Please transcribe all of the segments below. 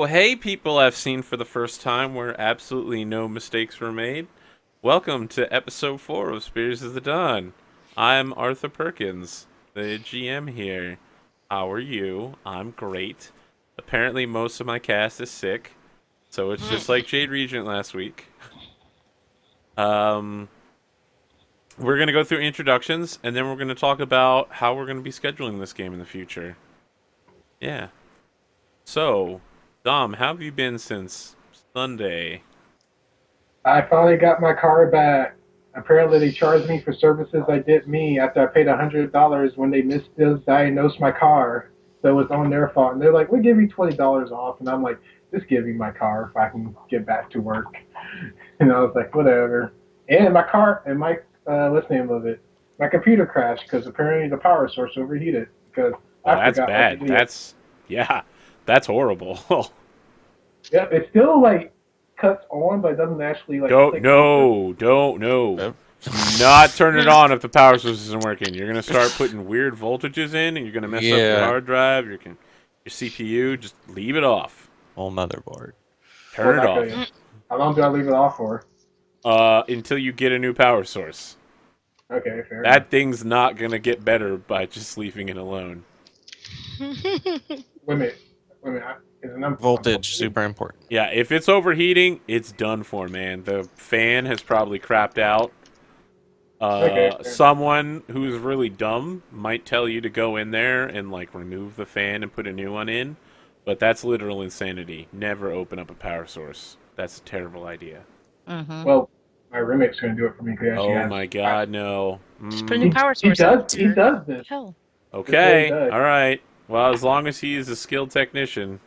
Well, hey, people I've seen for the first time where absolutely no mistakes were made. Welcome to episode 4 of Spears of the Dawn. I'm Arthur Perkins, the GM here. How are you? I'm great. Apparently, most of my cast is sick, so it's just like Jade Regent last week. Um, we're going to go through introductions, and then we're going to talk about how we're going to be scheduling this game in the future. Yeah. So, Dom, how have you been since Sunday? I finally got my car back. Apparently, they charged me for services I did me after I paid $100 when they misdiagnosed my car. So it was on their fault. And they're like, "We'll give you $20 off." And I'm like, "Just give me my car if I can get back to work." And I was like, "Whatever." And my car and my what's the name of it? My computer crashed because apparently the power source overheated because Oh, I that's forgot like bad. an idiot. Yeah, that's horrible. Yep, it still like cuts on, but it doesn't actually like don't, click over. no, don't, no. Uh, Do not turn it on if the power source isn't working. You're gonna start putting weird voltages in, and you're gonna mess up your yeah, hard drive, your CPU. Just leave it off. whole motherboard. Well, Turn it not good. off. How long do I leave it off for? Until you get a new power source. Okay, fair enough. That thing's not gonna get better by just leaving it alone. Wait a minute. Wait a minute. Is it Voltage, super important. Yeah, if it's overheating, it's done for, man. The fan has probably crapped out. Okay, fair enough. Someone who's really dumb might tell you to go in there and like remove the fan and put a new one in, but that's literal insanity. Never open up a power source. That's a terrible idea. Well, my roommate's going to do it for me because she Oh has. my god, no. Just put a new power He source in. does. It's He your does this. hell. That's what he Okay, does. all right. Well, as long as he is a skilled technician.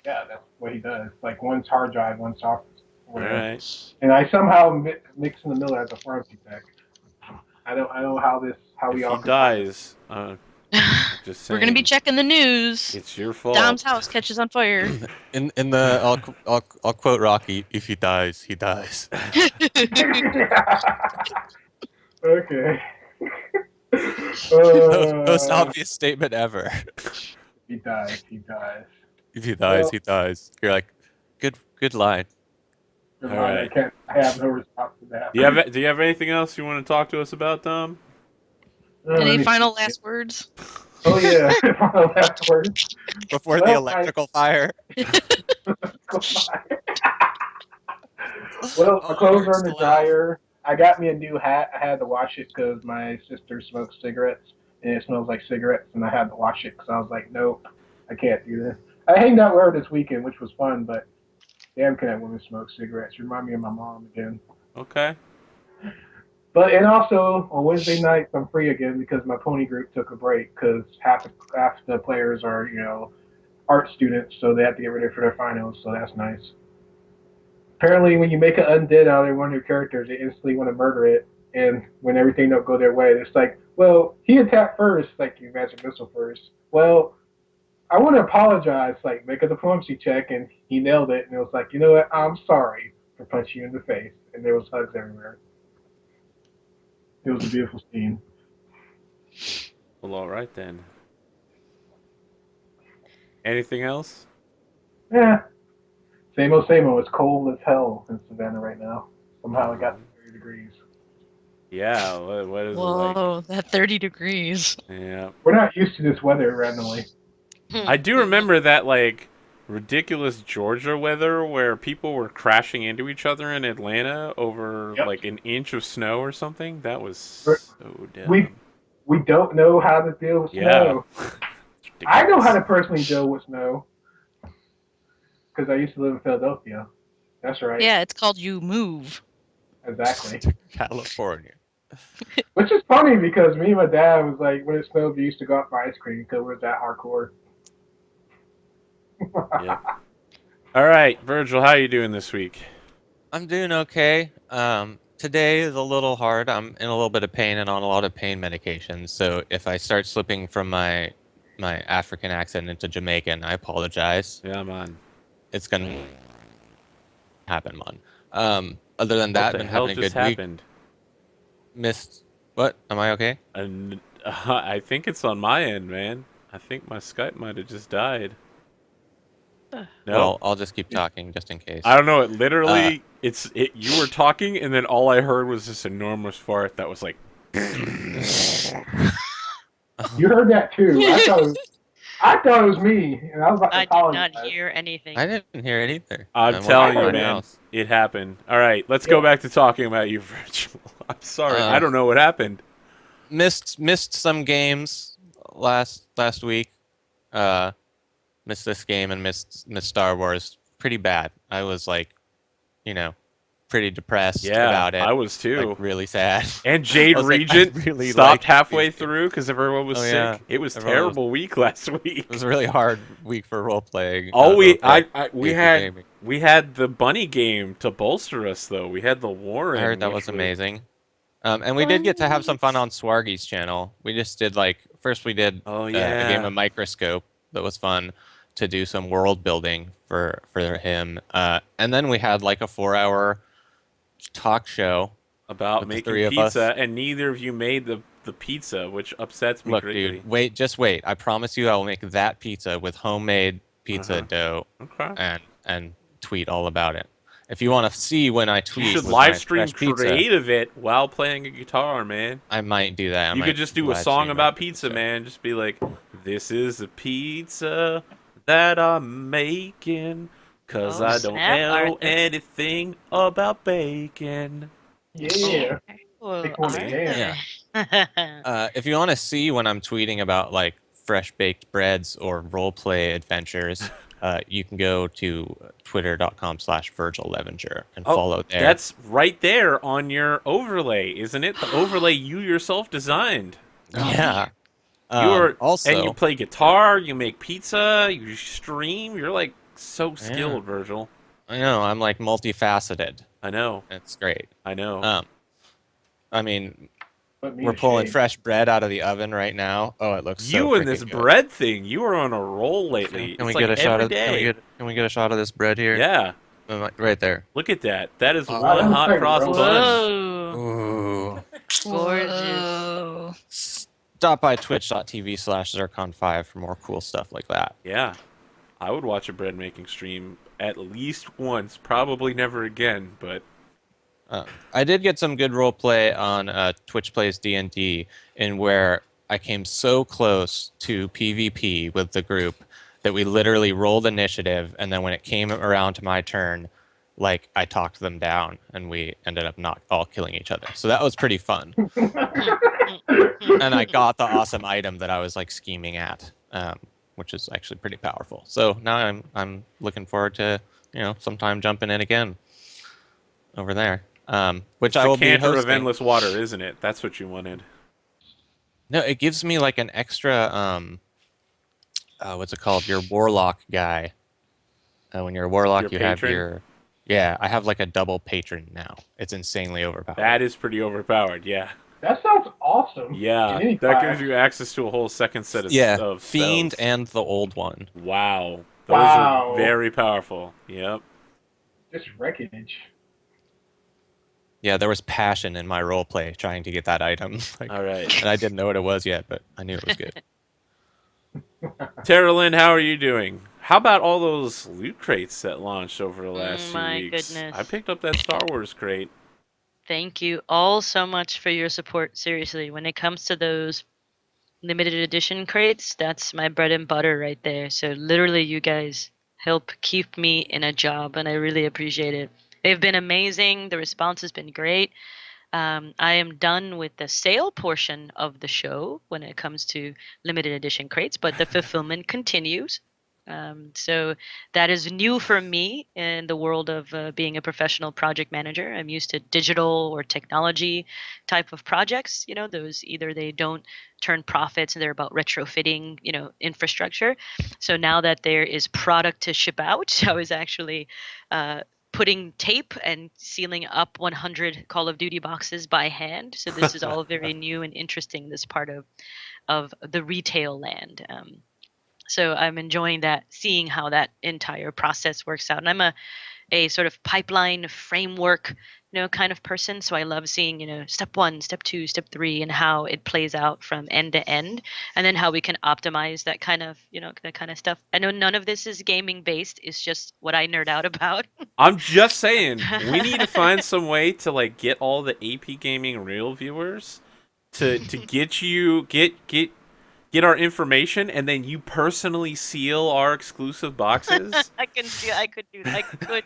Yeah, that's what he does. Like one's hard drive, one's soft, All whatever. right. And I somehow mix in the middle as a pharmacy tech. I don't know how we If all he combine it. dies, just We're gonna be saying, checking the news. it's your fault. Dom's house catches on fire. In the I'll quote Rocky: "If he dies, he dies." Okay. Most obvious statement ever. He dies. He dies. If he dies, Well, he dies. You're like, good line. All never mind. right. I have no response to that. Do you have anything else you want to talk to us about, Dom? Let Any me final see. last words? Oh yeah, final last word. Before the Well, electrical fire. Well, my Oh, it clothes are hurts in to the laugh. dryer. I got me a new hat. I had to wash it because my sister smokes cigarettes and it smells like cigarettes, and I had to wash it because I was like, nope, I can't do this. I hanged out with her this weekend, which was fun, but damn, can that woman smoke cigarettes? You remind me of my mom again. Okay. But and also on Wednesday nights I'm free again because my pony group took a break because half the players are art students, so they have to get ready for their finals. So that's nice. Apparently, when you make an undead out of one of your characters, they instantly want to murder it. And when everything don't go their way, it's like, well, he attacked first, like you magic missile first. Well, I want to apologize, like make a diplomacy check, and he nailed it. And it was like, you know what? I'm sorry for punching you in the face. And there was hugs everywhere. It was a beautiful scene. Well, all right then. Anything else? Yeah, same old, same old. It's cold as hell in Savannah right now. Somehow it got Oh, to 30 degrees. yeah. What is it like? Whoa, that 30 degrees. Yeah. We're not used to this weather randomly. I do remember that like ridiculous Georgia weather where people were crashing into each other in Atlanta over Yep. like an inch of snow or something. That was so We dumb. we don't know how to deal with Yeah. snow. It's I know how ridiculous. to personally deal with snow because I used to live in Philadelphia. That's right, Yeah, it's called You Move. exactly. California. Which is funny because me and my dad was like, when it snowed, we used to go out for ice cream because we're that hardcore. Yep. All right, Virgil, how you doing this week? I'm doing okay. Today is a little hard. I'm in a little bit of pain and on a lot of pain medications. So if I start slipping from my African accent into Jamaican, I apologize. Yeah, man. It's gonna happen, man. Other than What that, the been hell having a just good week. happened? Missed what? Am I okay? And I think it's on my end, man. I think my Skype might have just died. No. Well, I'll just keep talking just in case. I don't know. It literally, you were talking, and then all I heard was this enormous fart that was like. You heard that too. I thought it was me, and I was about to I did apologize. not hear anything. I didn't hear it either. I'm working telling in you, my man, house. it happened. All right, let's go back to talking about you, Virtual. I'm sorry, I don't know what happened. Missed some games last week. Missed this game and missed Star Wars pretty bad. I was like, pretty depressed about it. I was too. Like, really sad. And Jade I Regent really stopped liked halfway these games. through because everyone was sick. It was terrible week last week. It was a really hard week for role playing. We had the bunny game to bolster us though. We had the Warren. I heard that was amazing. And we did get to have some fun on Swargy's channel. We just did first we did a game of Microscope that was fun to do some world building for him. And then we had like a 4-hour talk show about making pizza, and neither of you made the pizza, which upsets me greatly. Dude, just wait. I promise you I will make that pizza with homemade pizza dough and tweet all about it. If you want to see when I tweet, you should live stream creative it while playing a guitar, man. I might do that. You could just do a song about pizza, man. Just be like, "This is a pizza that I'm making, 'cause I don't know anything about bacon." Yeah. If you want to see when I'm tweeting about like fresh baked breads or roleplay adventures, you can go to twitter.com/VirgilLevenger and follow there. That's right there on your overlay, isn't it? The overlay you yourself designed. Yeah. Also, and you play guitar, you make pizza, you stream. You're like so skilled, Virgil. I know. I'm like multifaceted. I know. It's great. I know. I mean, we're pulling fresh bread out of the oven right now. Oh, it looks so you and this good. bread thing. You are on a roll lately. Can we get a shot of? Can we get a shot of this bread here? Yeah. Right there. Look at that. That is one hot cross bun. Ooh. Gorgeous. Stop by twitch.tv/Zircon5 for more cool stuff like that. Yeah. I would watch a bread making stream at least once. Probably never again, but... I did get some good role play on Twitch Plays D&D, in where I came so close to PvP with the group that we literally rolled initiative, and then when it came around to my turn, like, I talked them down, and we ended up not all killing each other. So that was pretty fun. And I got the awesome item that I was like scheming at, which is actually pretty powerful. So now I'm looking forward to sometime jumping in again over there. Which I will be hosting. Of endless water, isn't it? That's what you wanted. No, it gives me like an extra what's it called? Your warlock guy. When you're a warlock, you have your I have like a double patron now. It's insanely overpowered. That is pretty overpowered, yeah. That sounds awesome. Yeah, that gives you access to a whole second set of of Fiend spells. and the old one. Wow. Those are very powerful. Yep. Just wreckage. Yeah, there was passion in my roleplay trying to get that item. All right. And I didn't know what it was yet, but I knew it was good. Tara Lynn, how are you doing? How about all those loot crates that launched over the last few my weeks? goodness. I picked up that Star Wars crate. Thank you all so much for your support. Seriously, when it comes to those limited edition crates, that's my bread and butter right there. So literally, you guys help keep me in a job, and I really appreciate it. They've been amazing. The response has been great. I am done with the sale portion of the show when it comes to limited edition crates, but the fulfillment continues. So that is new for me in the world of being a professional project manager. I'm used to digital or technology type of projects. Those either they don't turn profits and they're about retrofitting, infrastructure. So now that there is product to ship out, I was actually putting tape and sealing up 100 Call of Duty boxes by hand. So this is all very new and interesting, this part of the retail land. So I'm enjoying that, seeing how that entire process works out. And I'm a sort of pipeline framework, kind of person. So I love seeing, step 1, step 2, step 3, and how it plays out from end to end, and then how we can optimize that kind of, that kind of stuff. I know none of this is gaming based. It's just what I nerd out about. I'm just saying, we need to find some way to like get all the AP Gaming Real viewers to get our information, and then you personally seal our exclusive boxes. I can see. I could do that. I could.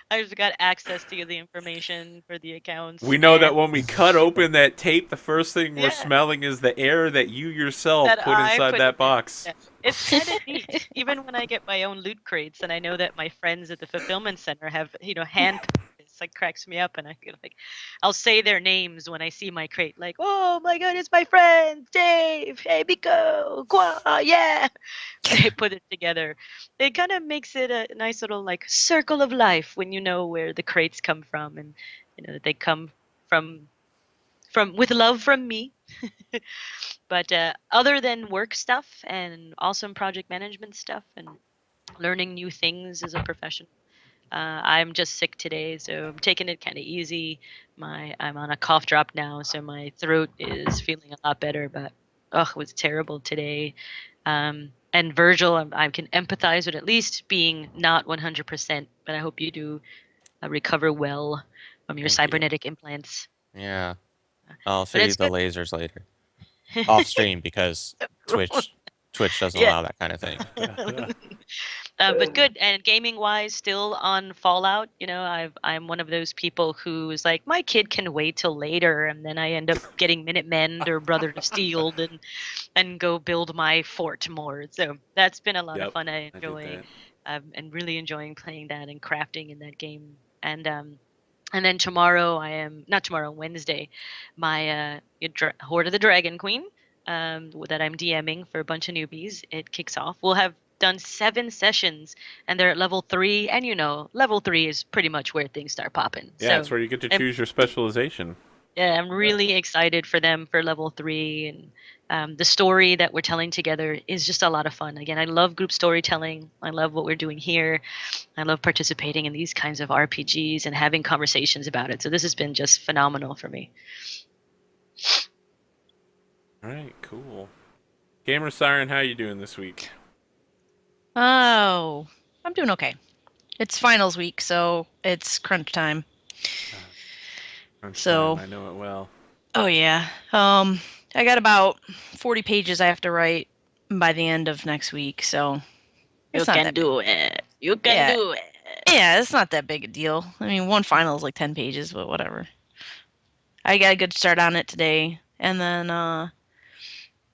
I just got access to the information for the accounts. We know that and when we cut open that tape, the first thing we're Yeah. smelling is the air that you yourself that put I inside put that in. box. Yeah. It's kind of neat. Even when I get my own loot crates, and I know that my friends at the fulfillment center have, hand. It's like cracks me up, and I feel like I'll say their names when I see my crate, like, "Oh my God, it's my friend Dave. Hey, Biko, Kwa, yeah." They put it together. It kind of makes it a nice little like circle of life when you know where the crates come from, and that they come from with love from me. But other than work stuff and awesome project management stuff and learning new things as a professional, I'm just sick today, so I'm taking it kind of easy. I'm on a cough drop now, so my throat is feeling a lot better. But it was terrible today. And Virgil, I can empathize with at least being not 100%, but I hope you do recover well from your Thank you. cybernetic implants. Yeah. I'll show But you it's the good. lasers later. Off stream because Twitch doesn't Yeah. allow that kind of thing. But good. And gaming wise, still on Fallout. I'm one of those people who's like, my kid can wait till later, and then I end up getting Minutemen or Brother of Steel and go build my fort more. So that's been a lot of Yep, fun. I I did enjoy, that. and really enjoying playing that and crafting in that game. And then tomorrow, not tomorrow, Wednesday, my Horde of the Dragon Queen, that I'm DMing for a bunch of newbies. It kicks off. We'll have done 7 sessions, and they're at level 3. And level 3 is pretty much where things start popping. Yeah, So it's where you get to I'm, choose your specialization. yeah, I'm really excited for them for level 3, and the story that we're telling together is just a lot of fun. Again, I love group storytelling. I love what we're doing here. I love participating in these kinds of RPGs and having conversations about it. So this has been just phenomenal for me. All right, cool. Gamer Siren, how you doing this week? Oh, I'm doing okay. It's finals week, so it's crunch time. Crunch So- time, I know it well. Oh yeah. I got about 40 pages I have to write by the end of next week, so You it's not can that do it. You can Yeah. do it. Yeah, it's not that big a deal. I mean, one final is like 10 pages, but whatever. I got a good start on it today, and then I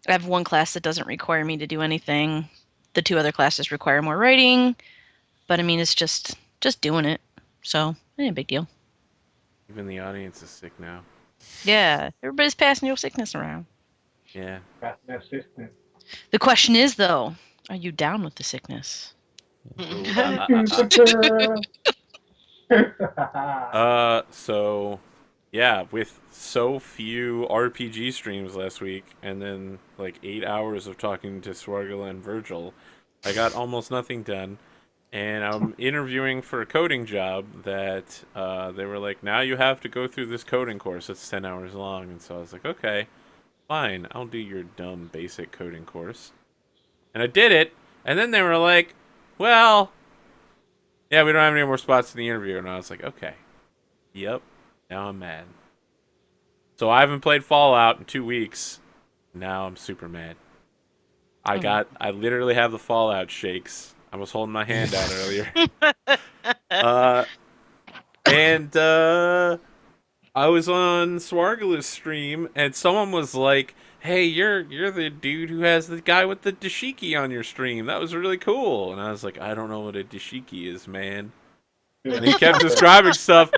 have one class that doesn't require me to do anything. The 2 other classes require more writing, but I mean, it's just doing it. So, ain't a big deal. Even the audience is sick now. Yeah, everybody's passing your sickness around. Yeah. That's an assistant. The question is, though, are you down with the sickness? So, yeah, with so few RPG streams last week, and then like 8 hours of talking to Swargala and Virgil, I got almost nothing done. And I'm interviewing for a coding job that they were like, now you have to go through this coding course. It's 10 hours long. And so I was like, okay, fine, I'll do your dumb basic coding course. And I did it. And then they were like, well, yeah, we don't have any more spots in the interview. And I was like, okay. Yep. Now I'm mad. So I haven't played Fallout in 2 weeks. Now I'm super mad. I literally have the Fallout shakes. I was holding my hand out earlier. And I was on Swargala's stream, and someone was like, hey, you're the dude who has the guy with the dashiki on your stream. That was really cool. And I was like, I don't know what a dashiki is, man. And he kept describing stuff,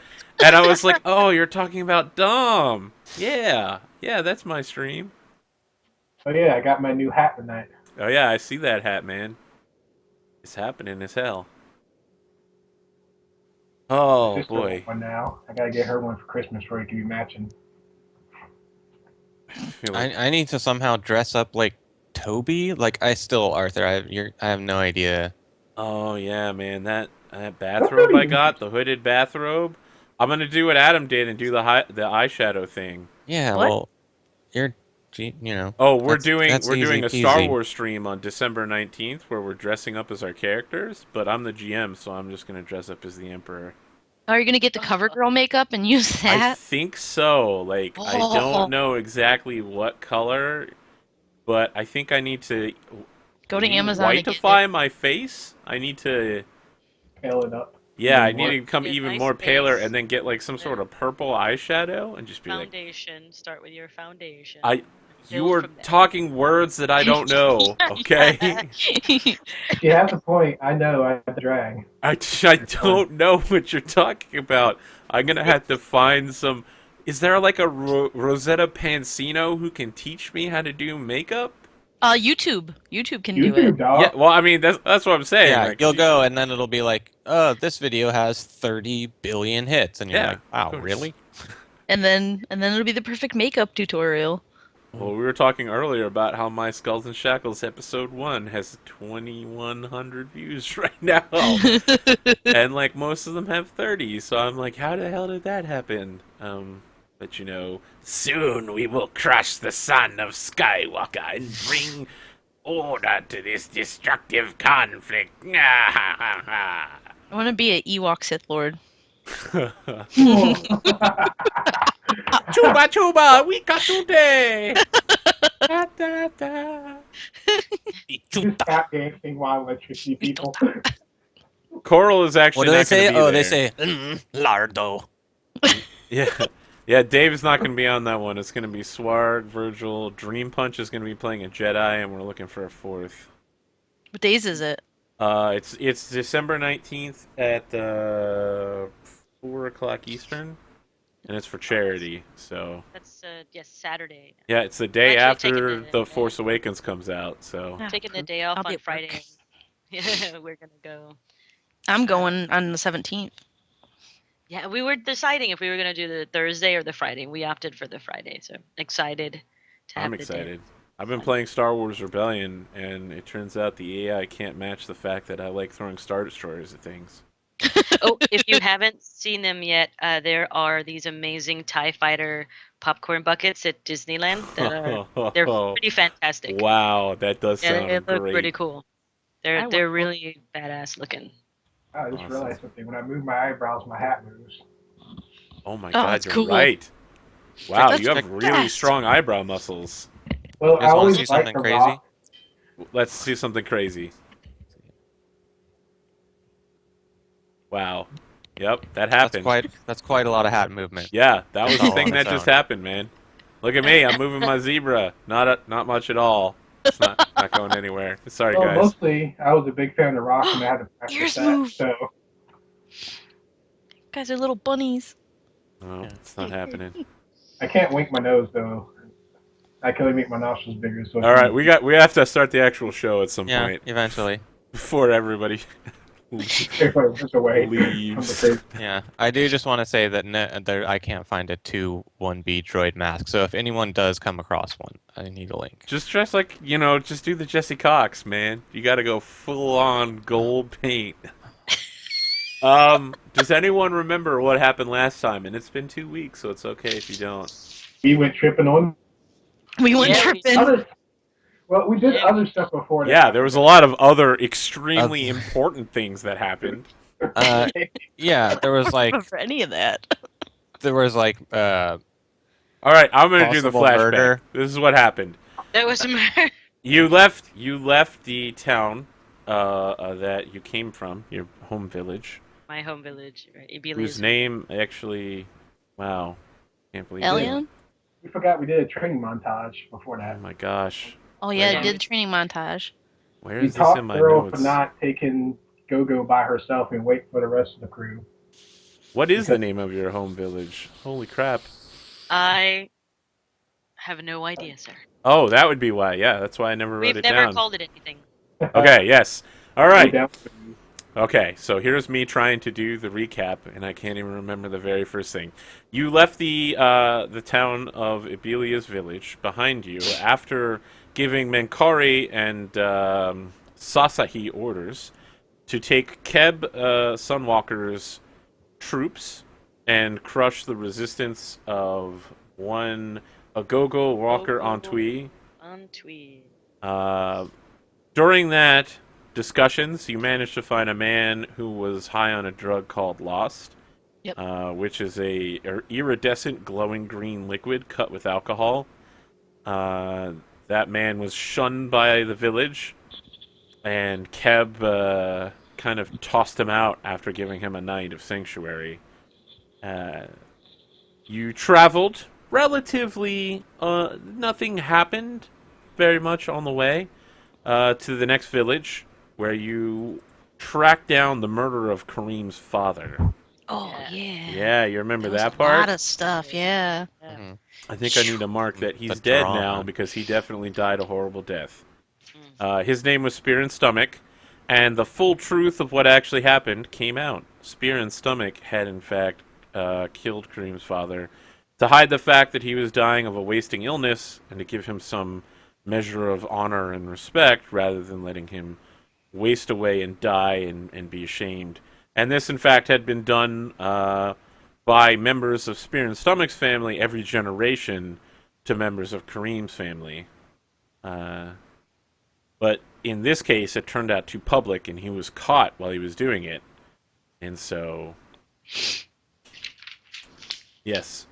and I was like, oh, you're talking about Dom. Yeah, that's my stream. Oh yeah, I got my new hat tonight. Oh yeah, I see that hat, man. It's happening as hell. Oh My sister boy. wants one now. I gotta get her one for Christmas for it to be matching. I feel like I need to somehow dress up like Toby? Like, Arthur, I have no idea. Oh yeah, man, that bathrobe I got, the hooded bathrobe. I'm gonna do what Adam did and do the eyeshadow thing. Yeah, What? well, you know, Oh, that's we're easy doing a Star peasy. Wars stream on December 19th where we're dressing up as our characters, but I'm the GM, so I'm just gonna dress up as the Emperor. Are you gonna get the cover girl makeup and use I that? think so. Like, I don't Oh. know exactly what color, but I think I need to Go to Amazon and get whiteify my face. I need to, Pale it up. yeah, I Even need more. to become Get even nice more paler base. and then get like some sort of purple eyeshadow and just be like, Foundation. Start with your foundation. you Build are from there. talking words that I don't know, okay? She has a point. I know. I have to drag. I don't know what you're talking about. I'm gonna have to find some. Is there like a Rosetta Pansino who can teach me how to do makeup? YouTube. YouTube can do YouTube, it. dog. Yeah, well, I mean that's what I'm saying. Yeah, Like, you'll go, and then it'll be like, oh, this video has 30 billion hits, and you're Yeah, like, of wow, course. really? And then it'll be the perfect makeup tutorial. Well, we were talking earlier about how my Skulls and Shackles episode 1 has 2,100 views right now, and like most of them have 30. So I'm like, how the hell did that happen? But you know, soon we will crush the son of Skywalker and bring order to this destructive conflict. I want to be an Ewok Sith Lord. Chuba chuba, we got today. Da, da, da. Just tap dancing while electricity people. Coral is actually What do they not going say? to be Oh, there. they say, lardo. Yeah. Yeah, Dave's not going to be on that one. It's going to be Swarg, Virgil, Dream Punch is going to be playing a Jedi, and we're looking for a fourth. What days is it? It's December 19th at 4 o'clock Eastern, and it's for charity. So That's yes, Saturday. yeah, it's the day Actually taking after the- The Force Awakens comes out. So Ah, Taking the poop. day off I'll be on at Friday. work. Yeah, we're gonna go. I'm going on the 17th. Yeah, we were deciding if we were gonna do the Thursday or the Friday. We opted for the Friday, so excited to have I'm the day. excited. I've been Fun. playing Star Wars Rebellion, and it turns out the AI can't match the fact that I like throwing Star Destroyers at things. Oh, if you haven't seen them yet, there are these amazing TIE Fighter popcorn buckets at Disneyland that are they're pretty fantastic. Wow, that does Yeah, sound they look great. pretty cool. I They're want- really badass looking. I just Awesome. realized something. When I move my eyebrows, my hat moves. Oh my Oh, god, that's you're cool. right. Wow, That's you have really fast. strong eyebrow muscles. Well, You guys I wanna always see like something the crazy? rock. Let's see something crazy. Wow. Yep, that happened. That's quite a lot of hat movement. Yeah, that was the Oh, thing on that its just own. happened, man. Look at me, I'm moving my zebra. Not much at all. It's not going anywhere. Sorry, Well, guys. mostly I was a big fan of rock, and I had to practice Ears that. move. So Guys are little bunnies. No, it's not happening. I can't wink my nose though. I can only make my nostrils bigger. So All right, we have to start the actual show at some Yeah, point eventually. before everybody everybody runs away leaves. from the Yeah, I do just want to say that I can't find a 2-1B droid mask. So if anyone does come across one, I need a link. Just dress like, just do the Jesse Cox, man. You got to go full on gold paint. Does anyone remember what happened last time? And it's been 2 weeks, so it's okay if you don't. We went tripping on. We went Yeah, tripping. Well, we did Yeah. other stuff before that. Yeah, there was a lot of other extremely important things that happened. Yeah, there was I like don't remember any of that. All right, I'm gonna do the Possible flashback. murder. This is what happened. That was You left the town that you came from, your home village, my home village, right? Ibelia's. whose name actually, wow, can't believe it. Elian? We forgot we did a training montage before Oh that. my gosh, Oh yeah, Yeah. I did a training montage. where We is this taught in my girl notes? for not taking Go-Go by herself and wait for the rest of the crew. What is the name of your home village? Holy crap! I have no idea, sir. Oh, that would be why. Yeah, that's why I never wrote We've it never down. called it anything. Okay, yes. All right. Down- Okay, so here's me trying to do the recap, and I can't even remember the very first thing. You left the town of Ibelia's village behind you after giving Menkari and Sasahi orders to take Keb Sunwalker's troops and crush the resistance of one Agogo Walker Antwi. During that discussions, you managed to find a man who was high on a drug called Lost, which is a iridescent glowing green liquid cut with alcohol. That man was shunned by the village, and Keb kind of tossed him out after giving him a night of sanctuary. You traveled relatively, nothing happened very much on the way to the next village, where you tracked down the murder of Karim's father. Oh, yeah. Yeah, you remember There was that part? A lot of stuff, yeah. Mm-hmm. I think I need to mark that he's The dead drama. now, because he definitely died a horrible death. His name was Spear and Stomach, and the full truth of what actually happened came out. Spear and Stomach had, in fact, killed Karim's father to hide the fact that he was dying of a wasting illness, and to give him some measure of honor and respect, rather than letting him waste away and die and be ashamed. And this, in fact, had been done by members of Spear and Stomach's family every generation to members of Karim's family. But in this case, it turned out too public, and he was caught while he was doing it. And so, yes,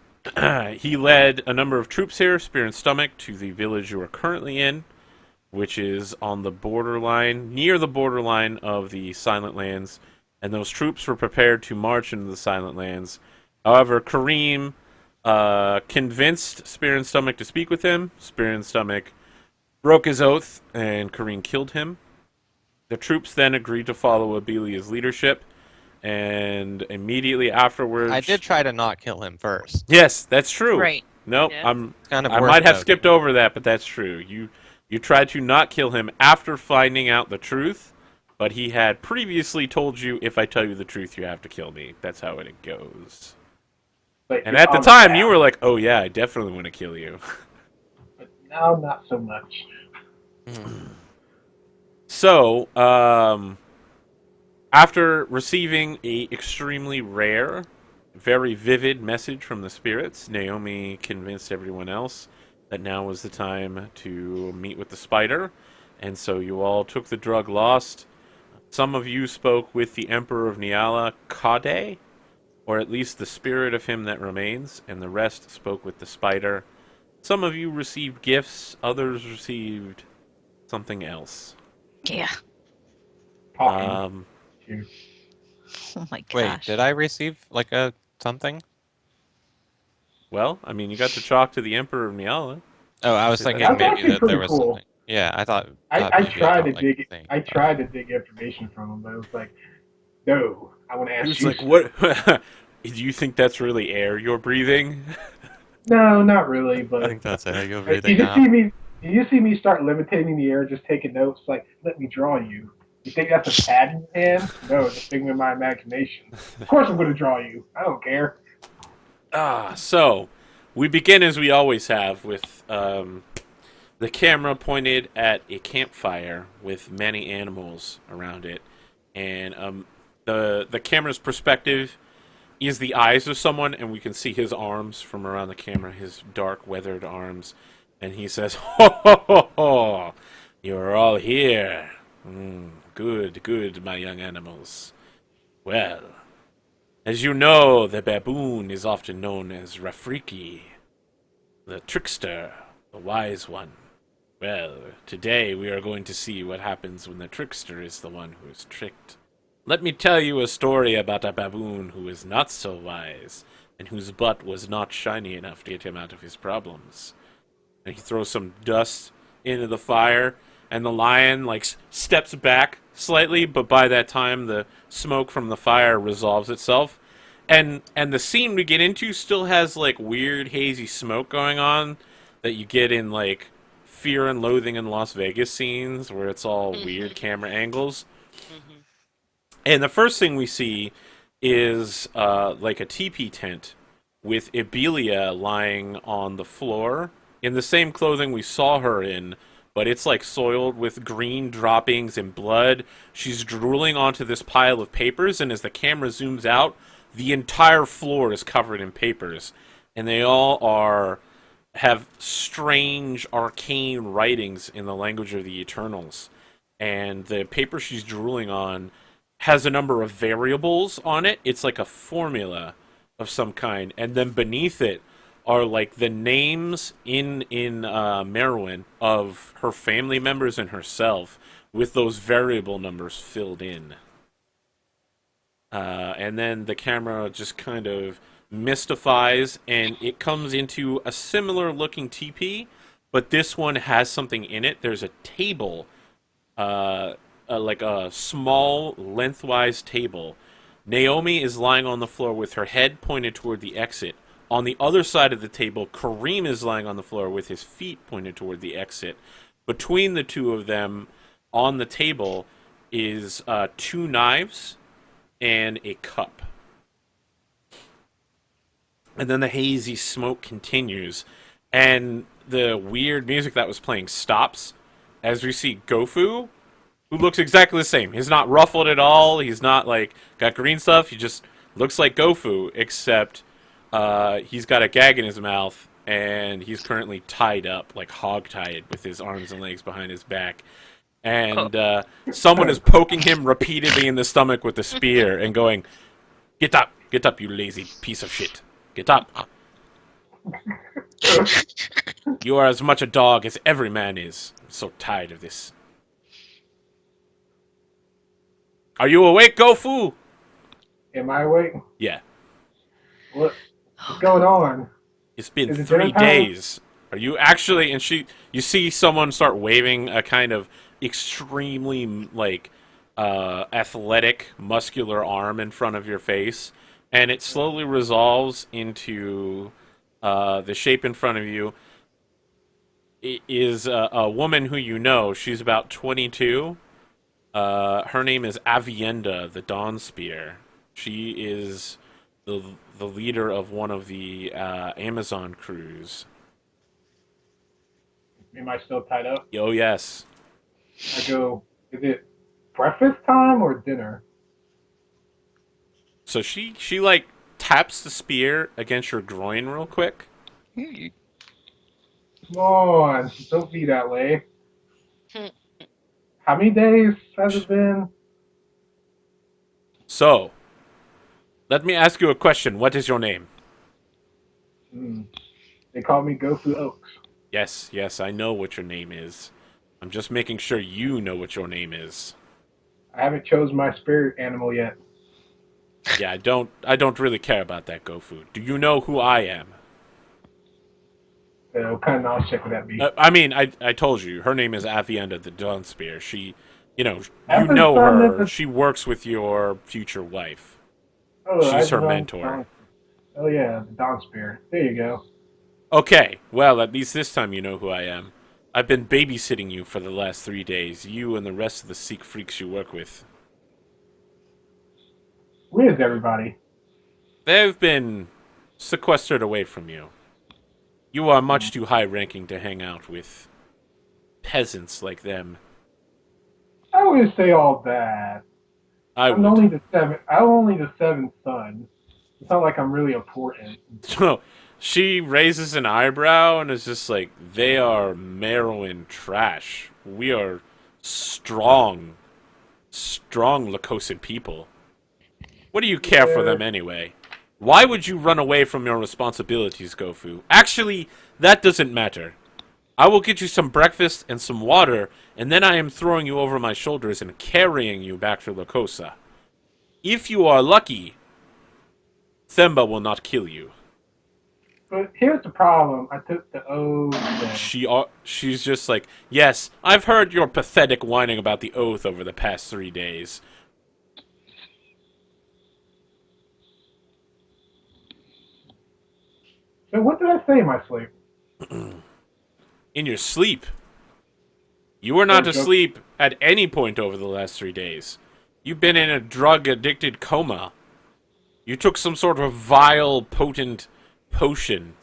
he led a number of troops here, Spear and Stomach, to the village you are currently in, which is on the borderline, near the borderline of the Silent Lands. And those troops were prepared to march into the Silent Lands. However, Karim convinced Spear and Stomach to speak with him. Spear and Stomach broke his oath, and Karim killed him. The troops then agreed to follow Abilia's leadership, and immediately afterwards... I did try to not kill him first. Yes, that's true. Right. Nope, Yeah. I might have skipped over that, but that's true. You tried to not kill him after finding out the truth, but he had previously told you, if I tell you the truth, you have to kill me. That's how it goes. But And at the time, you were like, oh yeah, I definitely want to kill you. But now, not so much. So, after receiving a extremely rare, very vivid message from the spirits, Naomi convinced everyone else that now was the time to meet with the spider, and so you all took the drug Lost. Some of you spoke with the Emperor of Niala, Kade, or at least the spirit of him that remains, and the rest spoke with the spider. Some of you received gifts, others received something else. Yeah. Talking. Oh my gosh. Wait, did I receive like a something? Well, I mean, you got to talk to the Emperor of Niala. Oh, I was That's thinking actually maybe that pretty there was cool. something. Yeah, I thought. I maybe tried to got, like, dig. a thing, I but- tried to dig information from him, but it was like, no, I want to ask It's you. like, what? Do you think that's really air you're breathing? No, not really, I but think that's it. You're Did breathing you out. see me? Did you see me start levitating in the air, just taking notes? Like, let me draw you. You think that's a pad in your hand? No, it's a figment of my imagination. Of course, I'm going to draw you. I don't care. So we begin as we always have, with the camera pointed at a campfire with many animals around it, and the camera's perspective is the eyes of someone, and we can see his arms from around the camera, his dark, weathered arms, and he says, "Ho ho ho ho! You're all here. Good, good, my young animals. Well, as you know, the baboon is often known as Rafriki, the trickster, the wise one. Well, today we are going to see what happens when the trickster is the one who is tricked. Let me tell you a story about a baboon who is not so wise, and whose butt was not shiny enough to get him out of his problems." And he throws some dust into the fire, and the lion, steps back slightly, but by that time the smoke from the fire resolves itself. And the scene we get into still has, weird, hazy smoke going on that you get in, Fear and Loathing in Las Vegas scenes, where it's all weird camera angles. And the first thing we see is, a teepee tent with Abilia lying on the floor in the same clothing we saw her in but it's like soiled with green droppings and blood. She's drooling onto this pile of papers, and as the camera zooms out, the entire floor is covered in papers, and they all have strange arcane writings in the language of the Eternals. And the paper she's drooling on has a number of variables on it. It's like a formula of some kind, and then beneath it are like the names in Merwin of her family members and herself, with those variable numbers filled in. And then the camera just kind of mystifies, and it comes into a similar looking teepee, but this one has something in it. There's a table, like a small lengthwise table. Naomi is lying on the floor with her head pointed toward the exit. On the other side of the table, Karim is lying on the floor with his feet pointed toward the exit. Between the two of them, on the table, is 2 knives and a cup. And then the hazy smoke continues, and the weird music that was playing stops as we see Goffu, who looks exactly the same. He's not ruffled at all. He's not like got green stuff. He just looks like Goffu, except he's got a gag in his mouth, and he's currently tied up, like hog-tied, with his arms and legs behind his back. And someone is poking him repeatedly in the stomach with a spear and going, get up, you lazy piece of shit. Get up. You are as much a dog as every man is. I'm so tired of this. Are you awake, Goffu? Am I awake? Yeah. What's going on? It's been Is it 3 dinner time? days. Are you actually? And you see someone start waving a kind of extremely like athletic, muscular arm in front of your face, and it slowly resolves into the shape in front of you. It is a woman who you know. She's about 22. Her name is Avienda, the Dawn Spear. She is the leader of one of the Amazon crews. Am I still tied up? Oh, yes. I go, is it breakfast time or dinner? So she like taps the spear against your groin real quick. Come on, don't be that way. How many days has it been? So, let me ask you a question. What is your name? They call me Goffu Oaks. Yes, I know what your name is. I'm just making sure you know what your name is. I haven't chose my spirit animal yet. Yeah, I don't really care about that, Goffu. Do you know who I am? What kind of knowledge check would that be? I mean, I told you, her name is Avienda the Dawn Spear. She, you know Episode her. is- She works with your future wife. Oh, She's her don't- mentor. Oh yeah, the Dawn Spear. There you go. Okay, well, at least this time you know who I am. I've been babysitting you for the last 3 days, you and the rest of the Sikh freaks you work with. Where is everybody? They've been sequestered away from you. You are much too high-ranking to hang out with peasants like them. I wouldn't say all that. I'm only the seventh son. It's not like I'm really important. So she raises an eyebrow and is just like, they are Merwin trash. We are strong Lakosan people. What do you care for them anyway? Why would you run away from your responsibilities, Goffu? Actually, that doesn't matter. I will get you some breakfast and some water, and then I am throwing you over my shoulders and carrying you back to Lakosa. If you are lucky, Themba will not kill you. But here's the problem. I took the oath. She's just like, yes, I've heard your pathetic whining about the oath over the past 3 days. So what did I say in my sleep? In your sleep. You were not asleep at any point over the last 3 days. You've been in a drug-addicted coma. You took some sort of vile, potent potion.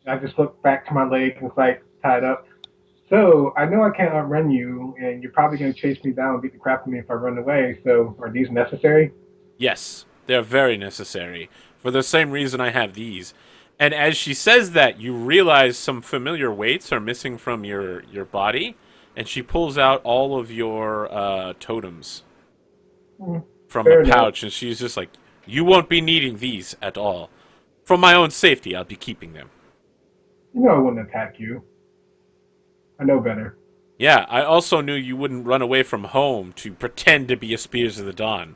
I just look back to my leg and it's like tied up. So I know I can't outrun you, and you're probably going to chase me down and beat the crap out of me if I run away. So are these necessary? Yes, they're very necessary for the same reason I have these. And as she says that, you realize some familiar weights are missing from your body, and she pulls out all of your totems Hmm, from a fair enough. pouch, and she's just like, "You won't be needing these at all. For my own safety, I'll be keeping them." You know I wouldn't attack you. I know better. Yeah, I also knew you wouldn't run away from home to pretend to be a Spears of the Dawn.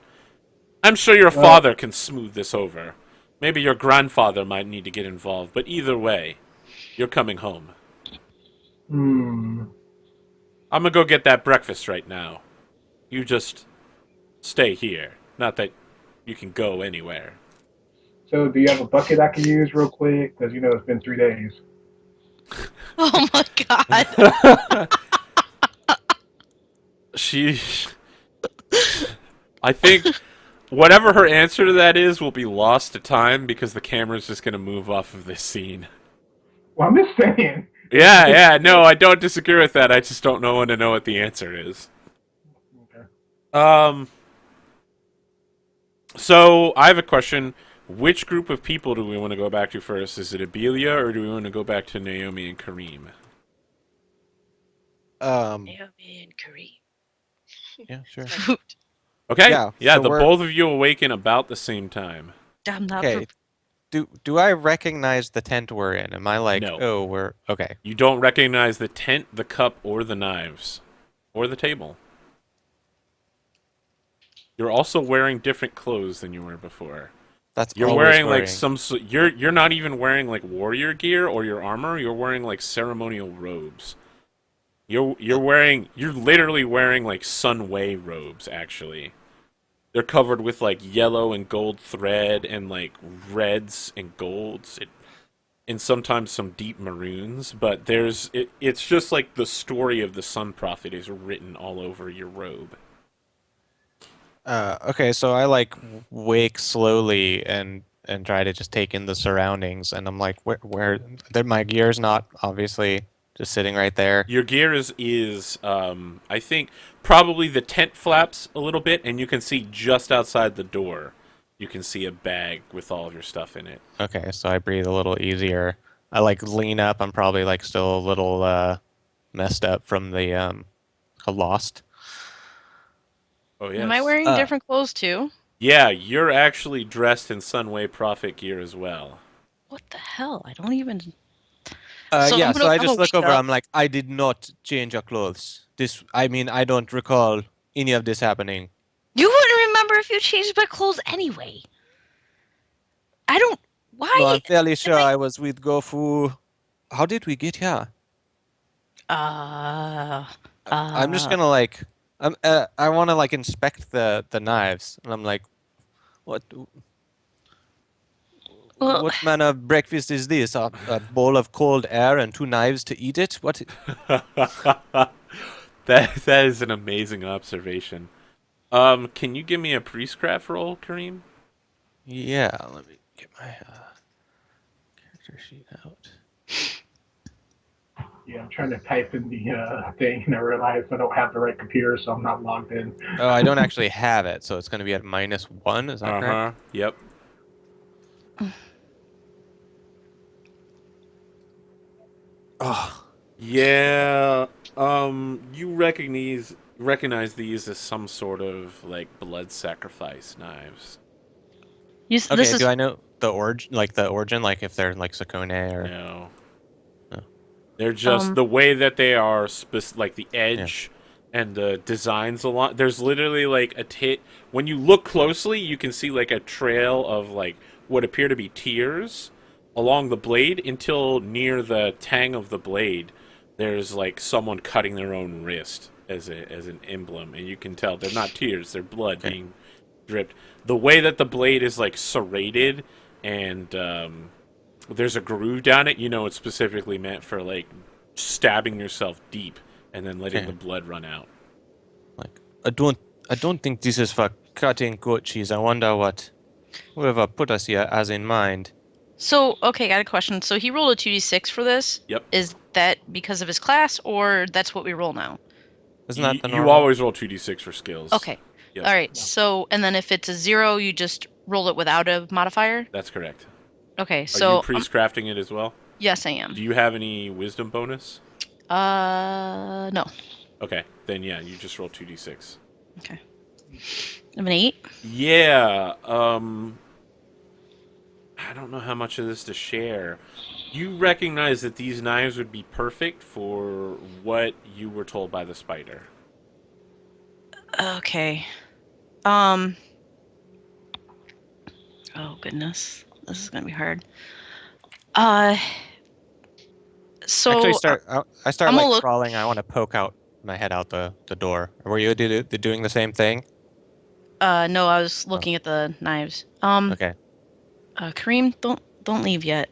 I'm sure your Well, father can smooth this over. Maybe your grandfather might need to get involved, but either way, you're coming home. hmm. I'm gonna go get that breakfast right now. You just stay here. Not that you can go anywhere. So do you have a bucket I can use real quick? Because it's been 3 days. Oh my god. She. I think whatever her answer to that is will be lost to time because the camera's just gonna move off of this scene. Well, I'm just saying. Yeah, no, I don't disagree with that. I just don't know when to know what the answer is. Okay. Um, so I have a question. Which group of people do we want to go back to first? Is it Abelia, or do we want to go back to Naomi and Karim? Naomi and Karim. Yeah, sure. Okay, Yeah, so the we're both of you awaken about the same time. I'm not. okay. Do I recognize the tent we're in? Am I like, No. oh, we're okay? You don't recognize the tent, the cup, or the knives, or the table. You're also wearing different clothes than you were before. That's You're always wearing like worrying. you're not even wearing like warrior gear or your armor. You're wearing like ceremonial robes. You're literally wearing like Sunway robes. Actually, they're covered with like yellow and gold thread and like reds and golds and sometimes some deep maroons. But it's just like the story of the Sun Prophet is written all over your robe. Okay, so I like wake slowly and try to just take in the surroundings, and I'm like, where my gear's not obviously just sitting right there. Your gear is I think probably the tent flaps a little bit, and you can see just outside the door. You can see a bag with all of your stuff in it. Okay, so I breathe a little easier. I like lean up. I'm probably like still a little messed up from the lost. Oh yes. Am I wearing Uh, different clothes too? Yeah, you're actually dressed in Sunway Prophet gear as well. What the hell? I don't even. So yeah, so I I'm gonna just look wake over. up. I'm like, I did not change your clothes. I mean, I don't recall any of this happening. You wouldn't remember if you changed my clothes anyway. I don't. No, Why? I'm fairly sure I was with Goffu. How did we get here? Uh. I'm just Uh. gonna like, I want to like inspect the knives, and I'm like, what Well, what manner of breakfast is this? A bowl of cold air and two knives to eat it? What? That is an amazing observation. Can you give me a priestcraft roll, Kareem? Yeah, let me get my character sheet out. Yeah, I'm trying to type in the thing, and I realize I don't have the right computer, so I'm not logged in. Oh, I don't actually have it, so it's gonna be at -1. Is that correct? Yep. Oh, Yeah. You recognize these as some sort of like blood sacrifice knives. this okay. is. Do I know the origin, like if they're like Sakone or? No. No. They're just Um. the way that they are, like the edge and the designs a lot. There's literally like when you look closely, you can see like a trail of like what appear to be tears along the blade until near the tang of the blade. There's like someone cutting their own wrist as an emblem, and you can tell they're not tears; they're blood being dripped. The way that the blade is like serrated and there's a groove down it, it's specifically meant for like stabbing yourself deep and then letting the blood run out. Like I don't think this is for cutting goat cheese. I wonder what whoever put us here has in mind. So, okay, got a question. So he rolled a 2d6 for this. Yep. Is that because of his class, or that's what we roll now? Isn't that the You normal? always roll 2d6 for skills. Okay. Yep. All right. So, and then if it's a 0, you just roll it without a modifier? That's correct. Okay, Are you so priest-crafting it as well? yes, I am. Do you have any wisdom bonus? No. Okay, then yeah, you just roll 2d6. Okay. I'm an 8. Yeah, I don't know how much of this to share. You recognize that these knives would be perfect for what you were told by the spider. Okay. Oh goodness, this is gonna be hard. So Actually, I start I'm like gonna look. crawling. I want to poke out my head out the door. Were you doing the same thing? No, I was looking at the knives. Okay. Karim, don't leave yet.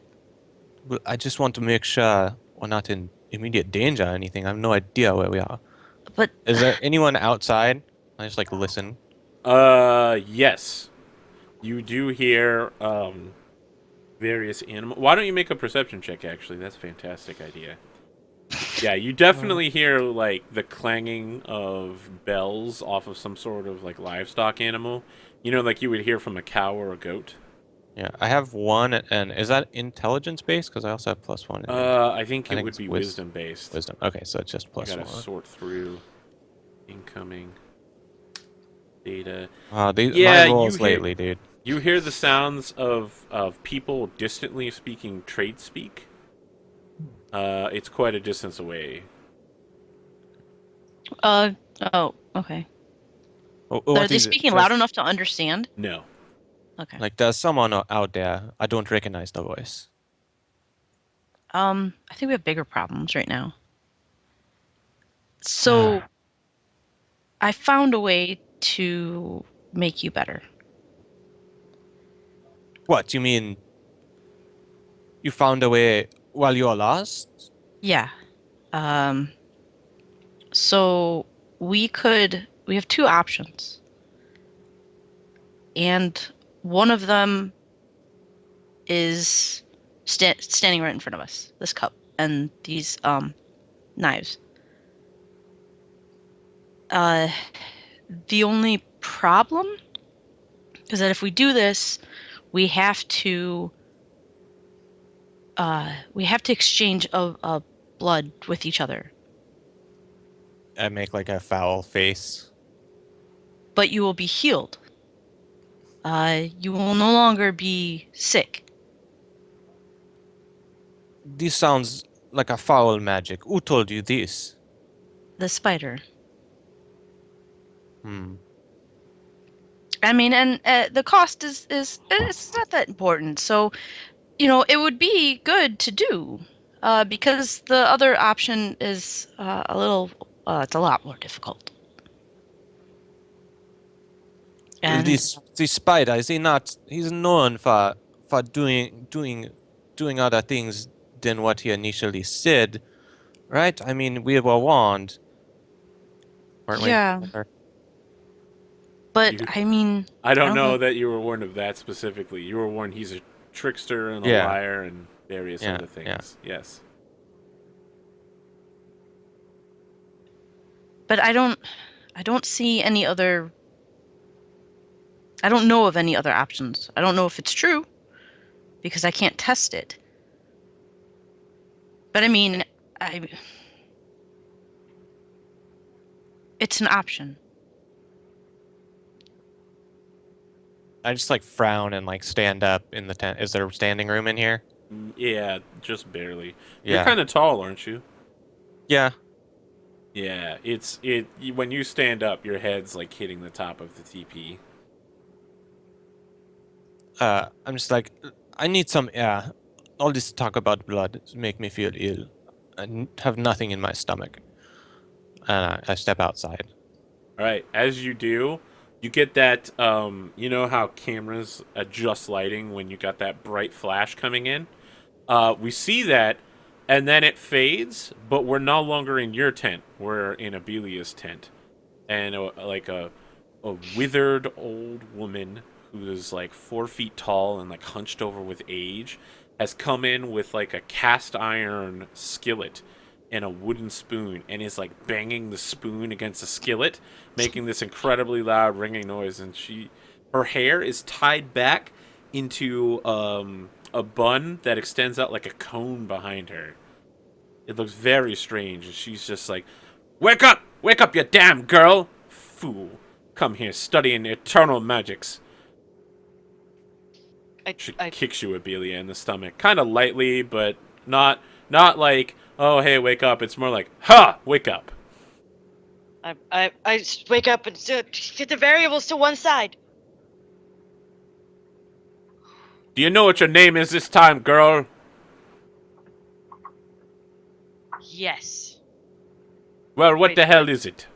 Well, I just want to make sure we're not in immediate danger or anything. I have no idea where we are. But Is there anyone outside? I just like listen. Yes. You do hear, various animals. Why don't you make a perception check, actually? That's a fantastic idea. Yeah, you definitely hear, like, the clanging of bells off of some sort of, like, livestock animal. You know, like you would hear from a cow or a goat. Yeah, I have 1, and is that intelligence based? Because I also have +1. I think it would it's be wisdom-based. Wisdom. Okay, so it's just You gotta +1. sort through incoming data. Wow, Yeah, my rolls lately, dude. You hear the sounds of people distantly speaking trade speak. It's quite a distance away. oh, okay. Are they speaking loud enough to understand? No. Okay. Like, there's someone out there. I don't recognize the voice. I think we have bigger problems right now. So I found a way to make you better. What, you mean you found a way while you're lost? Yeah. So we have 2 options. And one of them is standing right in front of us. This cup and these knives. The only problem is that if we do this, we have to exchange blood with each other. I make like a foul face. But you will be healed. You will no longer be sick. This sounds like a foul magic. Who told you this? The spider. Hmm. I mean, and the cost is it's not that important. So, it would be good to do, because the other option is it's a lot more difficult. And This spider, is he not? He's known for doing other things than what he initially said, right? I mean, we were warned, weren't we? yeah, but You- I mean, I don't know. know that you were warned of that specifically. You were warned he's a trickster and a Yeah. liar and various Yeah, other things. Yes. But I don't see any other. I don't know of any other options. I don't know if it's true, because I can't test it. But I mean, it's an option. I just like frown and like stand up in the tent. Is there standing room in here? Yeah, just barely. Yeah. You're kind of tall, aren't you? Yeah. Yeah, when you stand up, your head's like hitting the top of the TP. I'm just like, I need some air. All this talk about blood make me feel ill. I have nothing in my stomach. And I step outside. All right, as you do, you get that. You know how cameras adjust lighting when you got that bright flash coming in. We see that, and then it fades. But we're no longer in your tent. We're in Abelia's tent, and a withered old woman who's like 4 feet tall and like hunched over with age, has come in with like a cast iron skillet and a wooden spoon, and is like banging the spoon against the skillet, making this incredibly loud ringing noise. And her hair is tied back into a bun that extends out like a cone behind her. It looks very strange, and she's just like, wake up, you damn girl, fool! Come here, studying eternal magics. She kicks you, Abelia, in the stomach, kind of lightly, but not like, oh hey, wake up. It's more like, ha, wake up. I just wake up and get the variables to one side. Do you know what your name is this time, girl? Yes. Well, what Wait. the hell is it?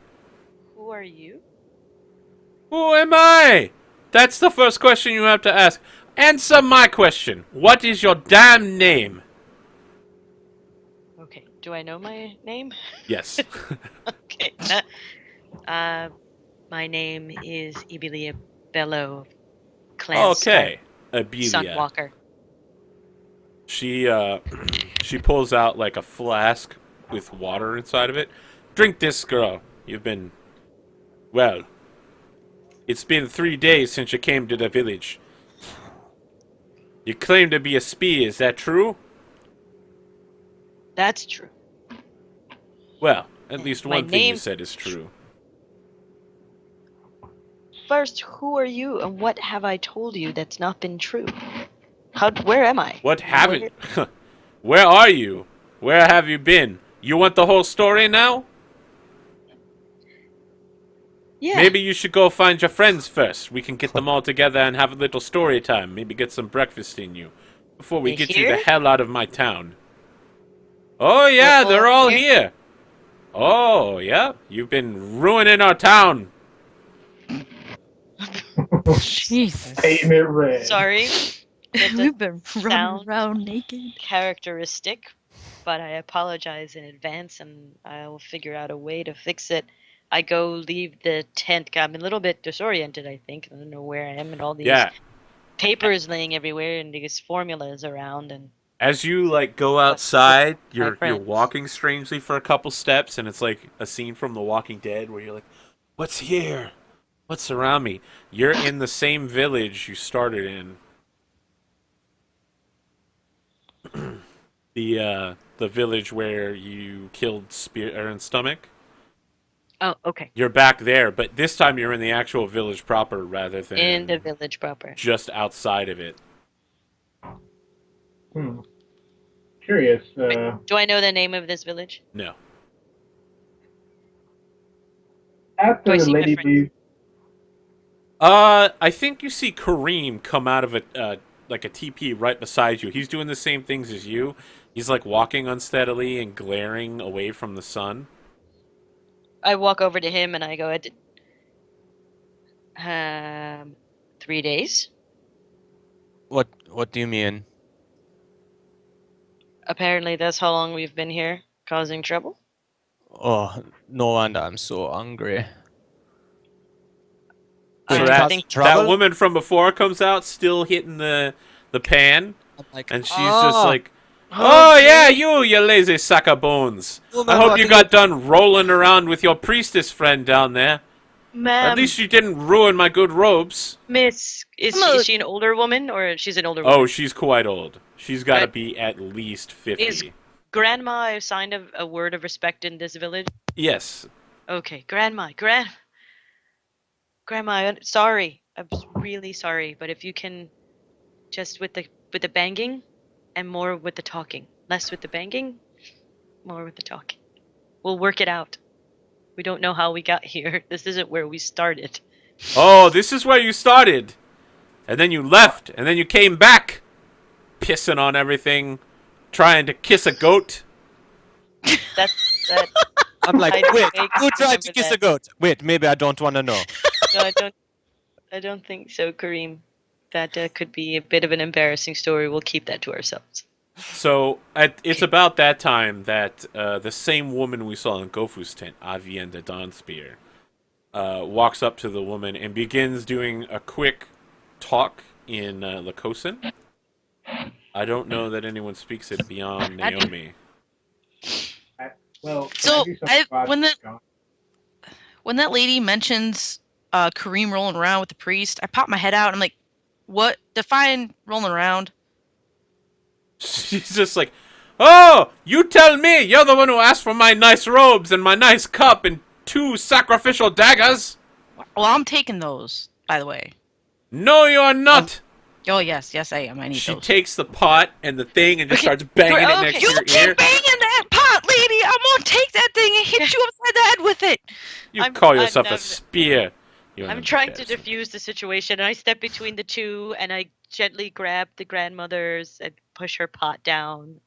Who are you? Who am I? That's the first question you have to ask. Answer my question. What is your damn name? Okay. Do I know my name? Yes. Okay. My name is Ibelia Bello, Clan Okay, Abelia. Sunwalker. She pulls out like a flask with water inside of it. Drink this, girl. Well, it's been 3 days since you came to the village. You claim to be a spy, is that true? That's true. Well, at least My one thing you name- said is true. First, who are you, and what have I told you that's not been true? Where am I? What haven't... Where are you? Where have you been? You want the whole story now? Yeah. Maybe you should go find your friends first. We can get them all together and have a little story time. Maybe get some breakfast in you. Before we They get you here? the hell out of my town. Oh yeah, they're all here. Oh, yeah. You've been ruining our town. Jesus. Painting it red. Sorry. That We've been running sound- around naked. characteristic, but I apologize in advance, and I'll figure out a way to fix it. I go leave the tent. I'm a little bit disoriented, I think. I don't know where I am, and all these Yeah. papers laying everywhere, and these formulas around, and As you like go outside, my you're friends. walking strangely for a couple steps, and it's like a scene from The Walking Dead where you're like, "What's here? What's around me?" You're in the same village you started in. The village where you killed Spear and Stomach. oh, okay, You're back there, but this time you're in the actual village proper rather than in the village proper. just outside of it. Curious. Do I know the name of this village? No. Do After I the see my lady friends? leaves, I think you see Karim come out of like a TP right beside you. He's doing the same things as you. He's like walking unsteadily and glaring away from the sun. I walk over to him and I go, 3 days? What do you mean? Apparently that's how long we've been here, causing trouble. Oh, no wonder I'm so hungry. So I that, think that woman from before comes out, still hitting the pan, I'm like, and she's just like, Oh, "Oh yeah, you lazy sack of bones! Oh, I man, hope what you can got done rolling around with your priestess friend down there. ma'am, At least you didn't ruin my good robes." Miss, is she an older woman, or she's an older Oh, woman? she's quite old. She's got to Good. be at least 50. Is Grandma a sign of a word of respect in this village? Yes. Okay, Grandma, sorry. I'm really sorry, but if you can just with the banging and more with the talking. Less with the banging, more with the talking. We'll work it out. We don't know how we got here. This isn't where we started. Oh, this is where you started. And then you left, and then you came back. Pissing on everything. Trying to kiss a goat. That I'm like, I wait, vaguely who tried to remember kiss a that. goat? Wait, maybe I don't want to know. no, I don't think so, Karim. That could be a bit of an embarrassing story. We'll keep that to ourselves. So, it's about that time that the same woman we saw in Goffu's tent, Avienne the Dawnspear, walks up to the woman and begins doing a quick talk in Lakosan. I don't know that anyone speaks it beyond I do. Naomi. Well, can So I do something about when this? that lady mentions Kareem rolling around with the priest, I pop my head out. And I'm like, what? Define rolling around. She's just like, oh, you tell me. You're the one who asked for my nice robes and my nice cup and 2 sacrificial daggers. Well, I'm taking those, by the way. No, you're not. Oh yes, I am. I need She those. takes the pot and the thing and just Okay, starts banging it okay. next You to your keep ear. banging that pot, lady! I'm gonna take that thing and hit you upside the head with it. You call yourself a I'm- spear. You're I'm an trying to embarrassment. diffuse the situation, and I step between the two, and I gently grab the grandmother's and push her pot down.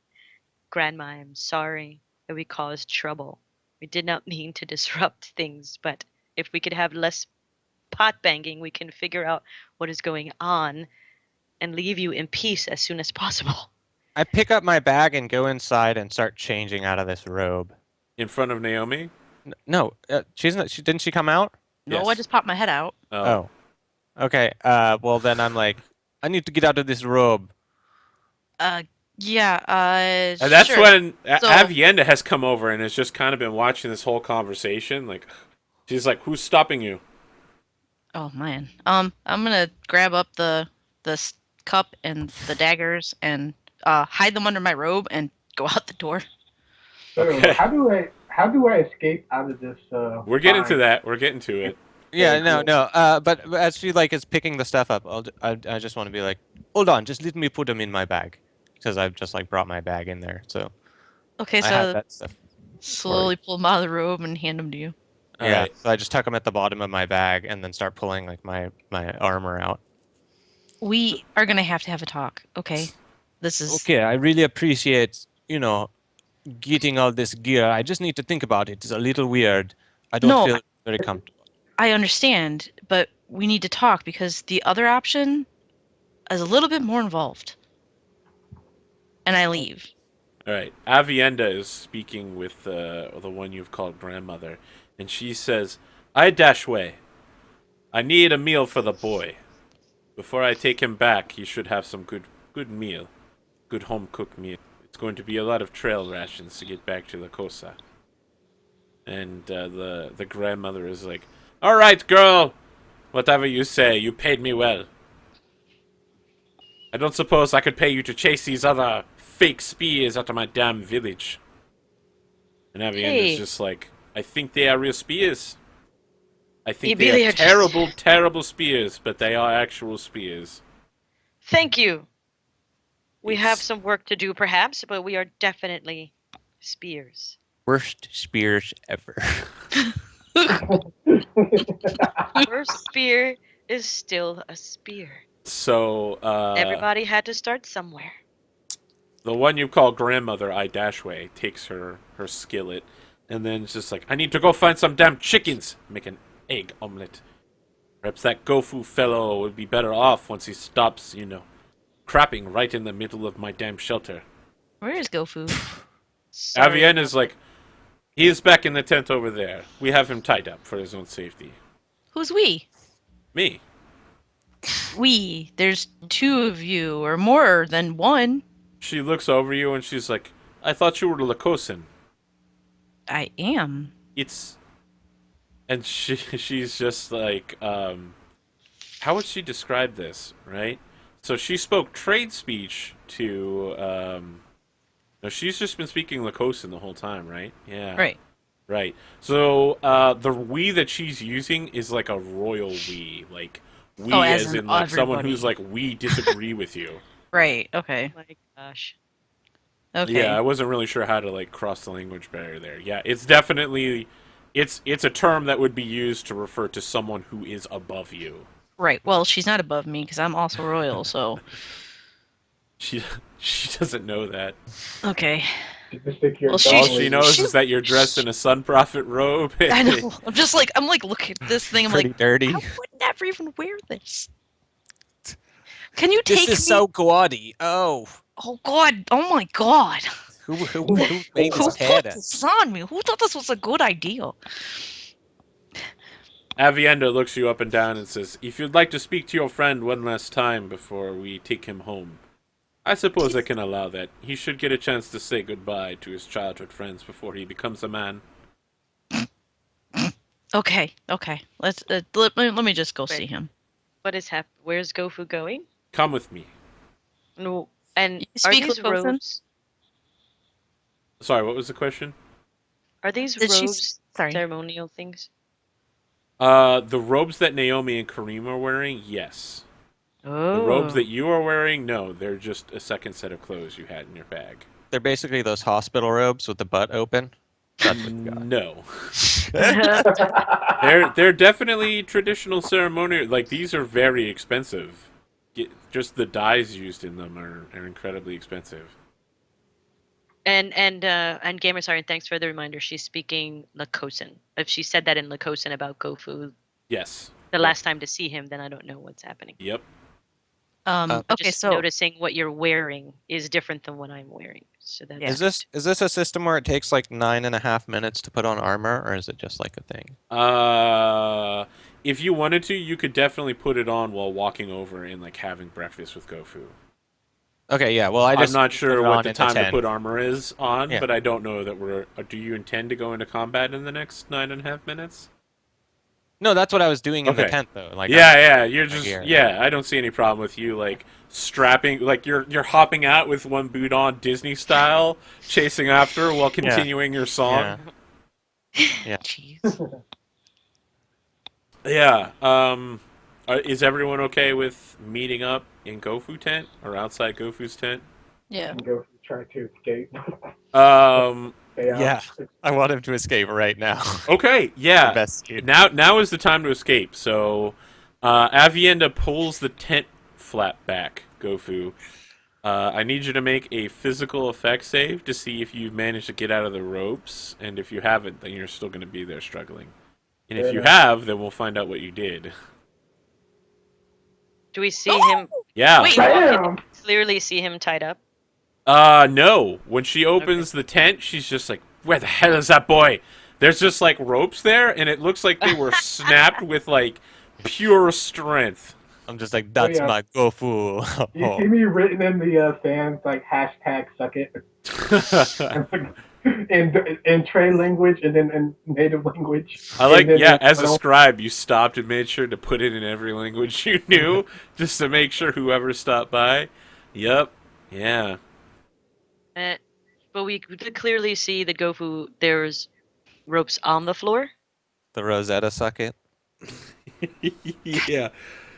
Grandma, I'm sorry that we caused trouble. We did not mean to disrupt things, but if we could have less pot banging, we can figure out what is going on and leave you in peace as soon as possible. I pick up my bag and go inside and start changing out of this robe. In front of Naomi? No, she's not. Didn't she come out? No, Yes. I just popped my head out. Oh. Okay. Well, then I'm like, I need to get out of this robe. Yeah. And that's sure. when So- Avienda has come over and has just kind of been watching this whole conversation. Like, she's like, "Who's stopping you?" Oh man. I'm gonna grab up the cup and the daggers and hide them under my robe and go out the door. So Okay. how do I escape out of this? We're getting to bind? that. We're getting to it. Yeah, Very cool. no. But as she like is picking the stuff up, I just want to be like, hold on, just let me put them in my bag, because I've just like brought my bag in there, so Okay, I have so that stuff. slowly pull them out of the robe and hand them to you. All Yeah, right. so I just tuck them at the bottom of my bag and then start pulling like my armor out. We are gonna have to have a talk. Okay. This is Okay, I really appreciate getting all this gear. I just need to think about it. It's a little weird. I don't No, feel very comfortable. I understand, but we need to talk because the other option is a little bit more involved. And I leave. All right. Avienda is speaking with the one you've called grandmother, and she says, "I Dashway. I need a meal for the boy. Before I take him back, he should have some good meal, good home cooked meal. It's going to be a lot of trail rations to get back to the Kosa." And the grandmother is like, "All right, girl. Whatever you say. You paid me well. I don't suppose I could pay you to chase these other fake spears out of my damn village." And Avienda's Hey. just like, "I think they are real spears. I think You really they are are just- terrible, terrible spears, but they are actual spears." Thank you. We have It's- some work to do, perhaps, but we are definitely spears. Worst spears ever. First spear is still a spear. So, Everybody had to start somewhere. the one you call grandmother, I Dashway, takes her skillet, and then it's just like, "I need to go find some damn chickens, make an egg omelet. Perhaps that Goffu fellow would be better off once he stops, crapping right in the middle of my damn shelter." Where is Goffu? Sorry Avienda's about like, "He is back in the tent over there. We have him tied up for his own safety." Who's we? Me. We. There's two of you, or more than one. She looks over you and she's like, "I thought you were Lakosan." I am. It's... And she's just like, how would she describe this, right? So she spoke trade speech to, no, she's just been speaking Lakosan the whole time, right? Yeah. Right. Right. So, the we that she's using is like a royal we. Like, we Oh, as as in in like someone everybody. who's like, "We disagree with you." Right. Okay. Oh my gosh. Okay. Yeah, I wasn't really sure how to like cross the language barrier there. Yeah, it's definitely, it's a term that would be used to refer to someone who is above you. Right. Well, she's not above me because I'm also royal. So. She doesn't know that. Okay. You just think you're Well, All She's- she knows she- is that you're dressed in a sun prophet robe. I know. I'm like looking at this thing. I'm Pretty like, dirty. I would never even wear this. Can you This take is me? so gaudy. Oh, Oh God! Oh my God! who made Who this put pattern? this on me? Who thought this was a good idea? Avienda looks you up and down and says, "If you'd like to speak to your friend one last time before we take him home, I suppose I can allow that. He should get a chance to say goodbye to his childhood friends before he becomes a man." Okay. Let me just go Wait. see him. What is Where's Goffu going? Come with me. No. And You are speak these Lakotan? robes? Sorry, what was the question? Are these Did she robes sorry. ceremonial things? The robes that Naomi and Karim are wearing, yes. Oh. The robes that you are wearing, no. They're just a second set of clothes you had in your bag. They're basically those hospital robes with the butt open. That's what you got. No. They're definitely traditional ceremonial. Like, these are very expensive. Just the dyes used in them are incredibly expensive. And Gamer, sorry, thanks for the reminder. She's speaking Lakotan. If she said that in Lakotan about Goffu Yes. the last time to see him, then I don't know what's happening. Yep. I'm Okay, just so noticing what you're wearing is different than what I'm wearing. So that's Yeah. Is this a system where it takes like 9.5 minutes to put on armor, or is it just like a thing? If you wanted to, you could definitely put it on while walking over and like having breakfast with Goffu. Okay, yeah. Well, I'm not put sure it what on the into time to 10. put armor is on, Yeah. but I don't know that we're. Do you intend to go into combat in the next 9.5 minutes? No, that's what I was doing in the Okay. tent though. Like, Yeah, you're my just gear. I don't see any problem with you like strapping like you're hopping out with one boot on Disney style, chasing after while continuing your song. Yeah. jeez. Yeah. Is everyone okay with meeting up in Goffu tent or outside Gofu's tent? Yeah. And go try to escape. Um. Yeah. I want him to escape right now. Okay. The Yeah. best dude. Now is the time to escape. So, Avienda pulls the tent flap back. Goffu. I need you to make a physical effect save to see if you've managed to get out of the ropes, and if you haven't, then you're still going to be there struggling. And if you have, then we'll find out what you did. Do we see him? Yeah. Wait. Damn! Clearly see him tied up. No. When she opens the tent, she's just like, "Where the hell is that boy?" There's just like ropes there, and it looks like they were snapped with like pure strength. I'm just like, that's yeah. my Goffu. You see me written in the fans like hashtag suck it in Trey language and then in native language. I like, And then yeah, in as a Tunnel. scribe, you stopped and made sure to put it in every language you knew, just to make sure whoever stopped by. Yep. Yeah. But we could clearly see the Goffu. There's ropes on the floor. The Rosetta socket. Yeah.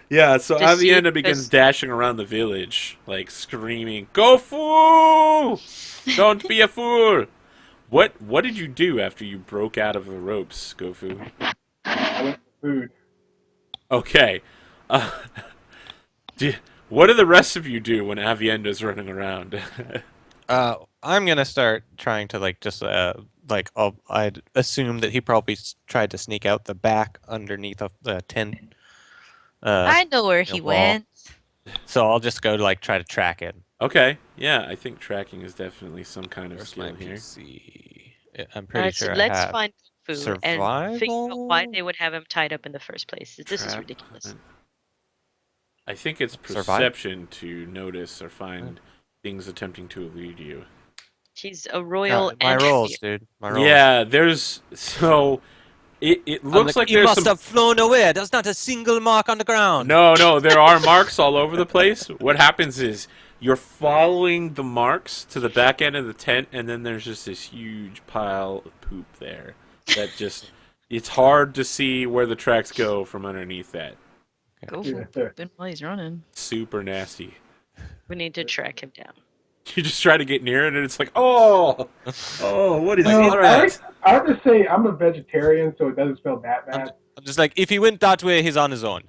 Yeah, so Just see Avienda it, begins 'cause- dashing around the village, like screaming, "Go fool! Don't be a fool!" What did you do after you broke out of the ropes, Goffu? I went for food. Okay. Uh, what do the rest of you do when Avienda's running around? I'm gonna start trying to like just I'd assume that he probably tried to sneak out the back underneath of the tent. I know where he wall. went. So I'll just go like try to track it. Okay, yeah, I think tracking is definitely some kind of Where's my skill here. PC? I'm pretty Alright, so sure I let's have. find Goffu and figure out why Survival? they would have him tied up in the first place. This is Trap ridiculous. hunt. I think it's Survive? perception to notice or find things attempting to elude you. He's a royal My and rolls, dude. My rolls. Yeah, there's so it looks like you there's must some. have flown away. There's not a single mark on the ground. No, there are marks all over the place. What happens is you're following the marks to the back end of the tent, and then there's just this huge pile of poop there. That just it's hard to see where the tracks go from underneath that. Go Yeah. for it while he's running. Super nasty. we need to track him down. You just try to get near it, and it's like, oh, what is No, that? I have to say I'm a vegetarian, so it doesn't smell that bad. I'm just like, if he went that way, he's on his own.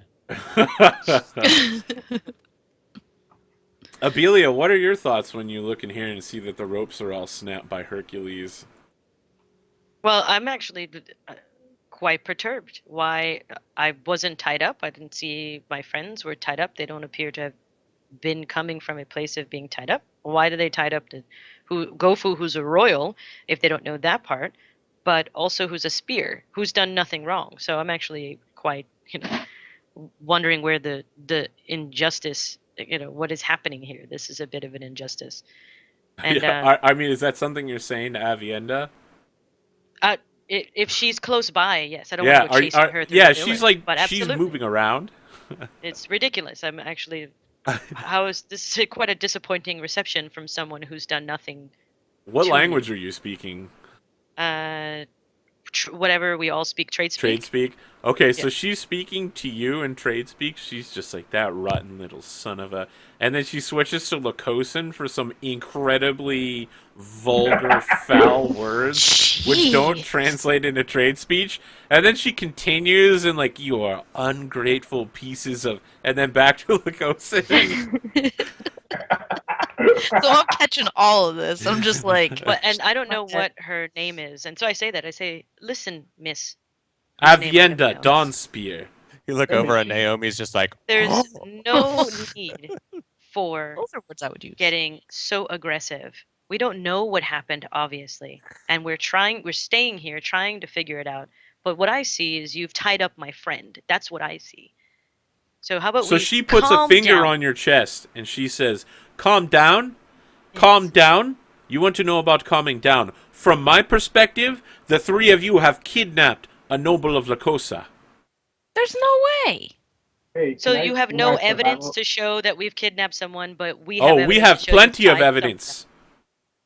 Abelia, what are your thoughts when you look in here and see that the ropes are all snapped by Hercules? Well, I'm actually quite perturbed. Why I wasn't tied up. I didn't see my friends were tied up. They don't appear to have been coming from a place of being tied up. Why do they tied up to Goffu, who's a royal, if they don't know that part, but also who's a spear, who's done nothing wrong. So I'm actually quite, wondering where the injustice, what is happening here. This is a bit of an injustice. And I mean, is that something you're saying to Avienda? if she's close by, yes, I don't Yeah, want to go chasing her through yeah, the she's village, but she's absolutely. moving around. It's ridiculous. I'm actually. How is this quite a disappointing reception from someone who's done nothing? What to language you. are you speaking? Whatever we all speak, trade speak. Trade speak. Okay, so Yeah. she's speaking to you in trade speak. She's just like that rotten little son of a. And then she switches to Lakosan for some incredibly vulgar, foul words, which don't Jeez. translate into trade speech. And then she continues and like, you are ungrateful pieces of. And then back to Lakosan. So I'm catching all of this. I'm just like, But and I don't know Okay. what her name is, and so I say that. I say, "Listen, Miss." whose name I don't Avienda know." Dawnspear. You look over and Naomi's just like, There's no need for those are words I would use. getting so aggressive. We don't know what happened, obviously, and we're staying here trying to figure it out. But what I see is you've tied up my friend. That's what I see. So how about So we she puts a calm finger down? on your chest and she says, "Calm down. Yes. Calm down. You want to know about calming down. From my perspective, the three of you have kidnapped a noble of Lakosa." There's no way. Hey, So can I you have do no my evidence survival? to show that we've kidnapped someone, but we have Oh, evidence we have to show you've plenty of tied someone evidence.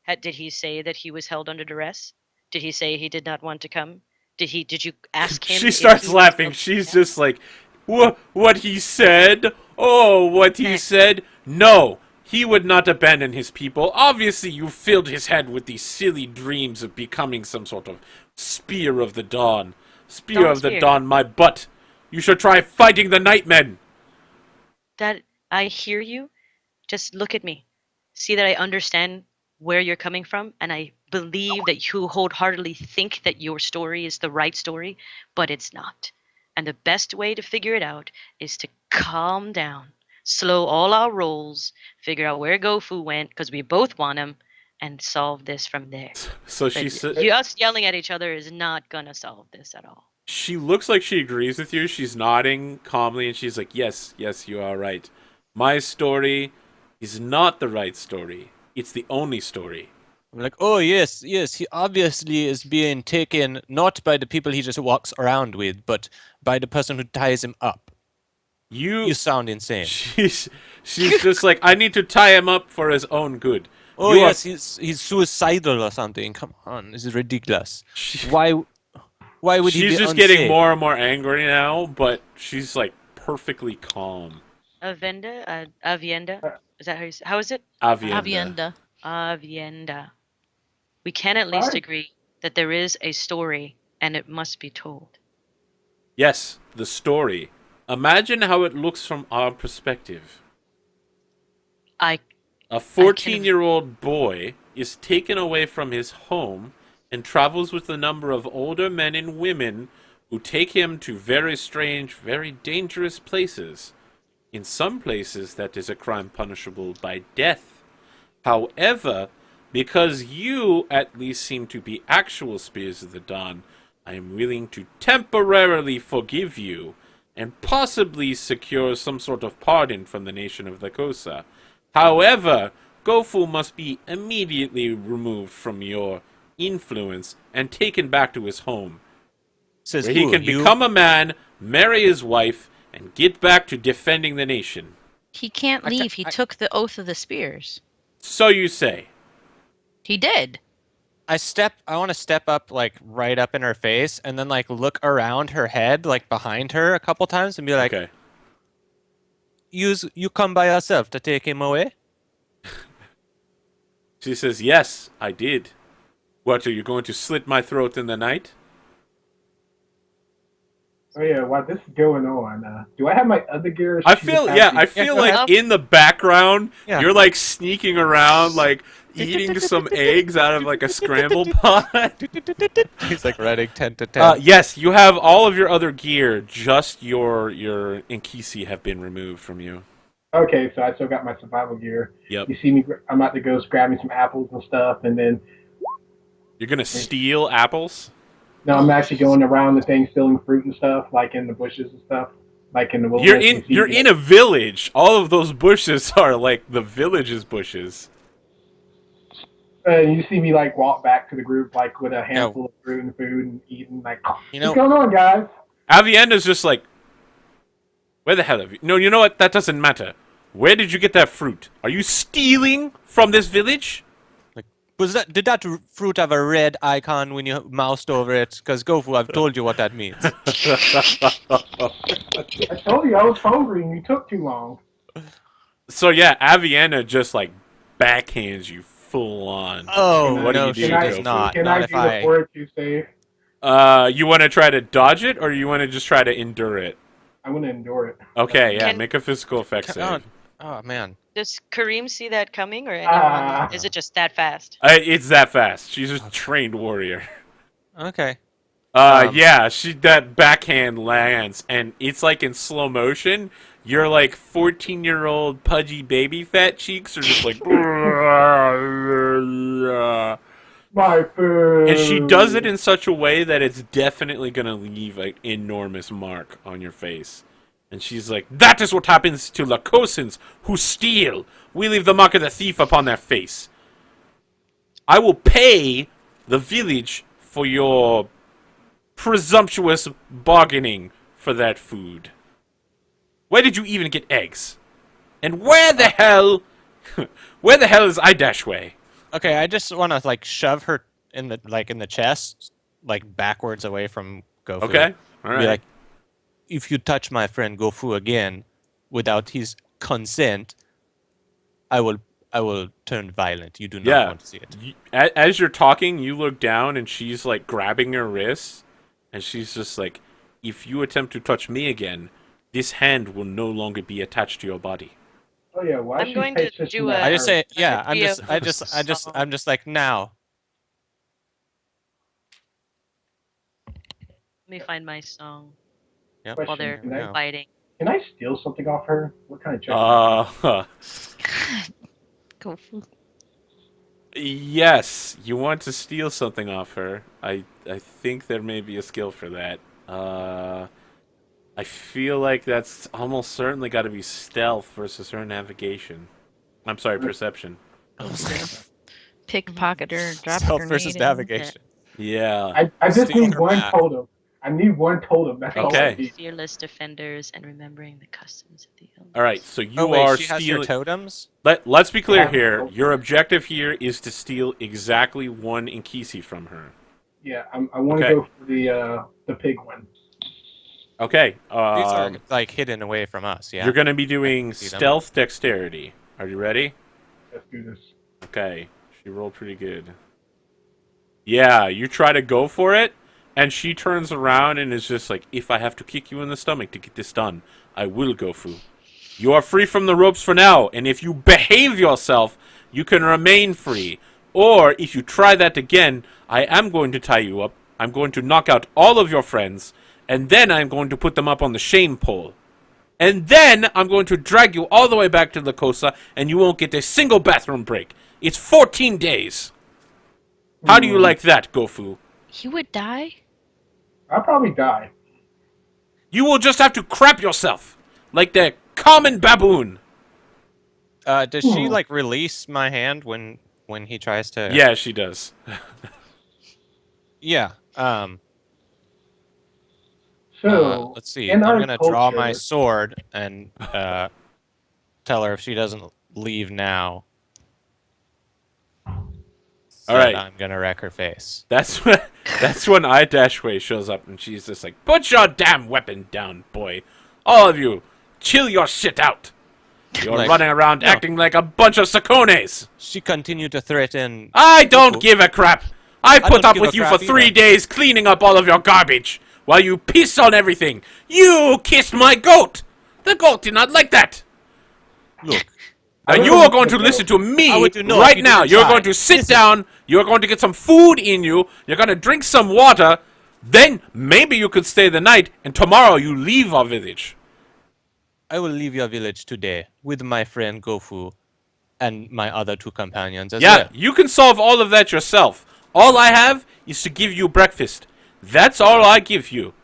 up. Did he say that he was held under duress? Did he say he did not want to come? Did you ask him? She if starts he was laughing. held- She's just like, what he said? Oh, what he Eh. said? No, he would not abandon his people. Obviously, you filled his head with these silly dreams of becoming some sort of spear of the dawn. Spear Dawn of the spear. dawn, my butt. You should try fighting the Nightmen. That I hear you. Just look at me. See that I understand where you're coming from, and I believe that you wholeheartedly think that your story is the right story, but it's not. And the best way to figure it out is to calm down, slow all our rolls, figure out where Goffu went, because we both want him, and solve this from there. So she But said, us yelling at each other is not gonna solve this at all. she looks like she agrees with you. She's nodding calmly, and she's like, "Yes, yes, you are right. My story is not the right story. It's the only story." I'm like, oh yes, yes, he obviously is being taken not by the people he just walks around with, but by the person who ties him up. You sound insane. She's just like, "I need to tie him up for his own good." Oh You are- yes, he's suicidal or something. Come on, this is ridiculous. She- Why would he be She's just unsafe? getting more and more angry now, but she's like perfectly calm. Avienda? Is that how you say? How is it? Avienda. Avienda. We can at least Right. agree that there is a story and it must be told. Yes, the story. Imagine how it looks from our perspective. I A 14-year-old boy is taken away from his home and travels with a number of older men and women who take him to very strange, very dangerous places. In some places, that is a crime punishable by death. However, because you at least seem to be actual Spears of the Dawn, I am willing to temporarily forgive you and possibly secure some sort of pardon from the nation of Lakosa. However, Goffu must be immediately removed from your influence and taken back to his home, Says where he who? can You? become a man, marry his wife, and get back to defending the nation. He can't leave. He took the oath of the spears. So you say. He did. I want to step up like right up in her face and then like look around her head like behind her a couple times and be like, Okay. You come by yourself to take him away? She says, "Yes, I did. What, are you going to slit my throat in the night?" Oh yeah, while this is going on, do I have my other gear? or I she feel, just yeah, has I the- feel go like ahead. in the background, Yeah. you're like sneaking around, like eating some eggs out of like a scramble pot. He's like running 10 to 10. Yes, you have all of your other gear. Just your Inkisi have been removed from you. Okay, so I still got my survival gear. Yep. You see me? I'm about to go grab me some apples and stuff, and then You're gonna steal apples? No, I'm actually going around the thing stealing fruit and stuff, like in the bushes and stuff, like in the You're wilderness. in you're in a village. All of those bushes are like the village's bushes. You see me like walk back to the group like with a handful of fruit and food and eating like, You what's know, going on, guys? Avienda's just like, where the hell have you? No, you know what? That doesn't matter. Where did you get that fruit? Are you stealing from this village? did that fruit have a red icon when you moused over it? Because Goffu, I've told you what that means. I told you I was hungry and you took too long. So yeah, Avienda just like backhands you full on. Oh, What do no, you do, she does Goffu? not. Can Not I if do I... the fortitude save? You want to try to dodge it, or you want to just try to endure it? I'm gonna endure it. Okay, yeah, Can- make a physical effect save. Oh, man. Does Karim see that coming, or anyone? Is it just that fast? It's that fast. She's a trained warrior. Okay. Yeah, that backhand lands, and it's like in slow motion. Your like 14-year-old pudgy baby fat cheeks are just like, My food. and she does it in such a way that it's definitely gonna leave an enormous mark on your face. And she's like, that is what happens to Lacosans who steal. We leave the mark of the thief upon their face. I will pay the village for your presumptuous bargaining for that food. Where did you even get eggs? And where the hell is Idashway? Okay, I just want to, like, shove her in the chest, like, backwards away from Goffu. Okay, all right. Be like, if you touch my friend Goffu again without his consent, I will turn violent. You do not want to see it. As you're talking, you look down and she's like grabbing her wrists, and she's just like, if you attempt to touch me again, this hand will no longer be attached to your body. Oh yeah, why? I'm going to do I just say, yeah. idea I'm just like now. Let me find my song Yep. while they're Question, can I- fighting. Can I steal something off her? What kind of check? Goffu. Yes, you want to steal something off her. I think there may be a skill for that. I feel like that's almost certainly got to be stealth versus her navigation. I'm sorry, perception. Pickpocket or drop a Stealth grenade versus in. navigation. Yeah. I just Steal need her one map. totem. I need one totem. That's all I Okay. need. Fearless defenders and remembering the customs of the elders. All right, so you Oh wait, are she has her stealing. totems. Let's be clear Yeah. here. Your objective here is to steal exactly one Inkisi from her. Yeah, I want to Okay. go for the pig one. Okay. These are like hidden away from us. Yeah. You're going to be doing see them. stealth dexterity. Are you ready? Let's do this. Okay. She rolled pretty good. Yeah, you try to go for it, and she turns around and is just like, if I have to kick you in the stomach to get this done, I will, Goffu. You are free from the ropes for now, and if you behave yourself, you can remain free. Or, if you try that again, I am going to tie you up, I'm going to knock out all of your friends, and then I'm going to put them up on the shame pole. And then I'm going to drag you all the way back to the Cosa, and you won't get a single bathroom break. It's 14 days. How do you like that, Goffu? You would die? I'll probably die. You will just have to crap yourself, like the common baboon. Does she like release my hand when he tries to? Yeah, she does. Yeah. So Let's see. in I'm our gonna draw culture- my sword and tell her if she doesn't leave now. All right. I'm gonna wreck her face. That's when Idashway shows up, and she's just like, "Put your damn weapon down, boy! All of you, chill your shit out! You're Like, running around no. acting like a bunch of Sacones! She continued to threaten. I don't give a crap! I put don't up give with a you for crap 3 either. days cleaning up all of your garbage, while you piss on everything! You kissed my goat! The goat did not like that! Look, And you are going to listen to I me would do no if right you now. didn't You're try. going to sit Listen. down. You're going to get some food in you. You're going to drink some water. Then maybe you could stay the night, and tomorrow you leave our village. I will leave your village today with my friend Goffu and my other 2 companions as Yeah, well. you can solve all of that yourself. All I have is to give you breakfast. That's all I give you.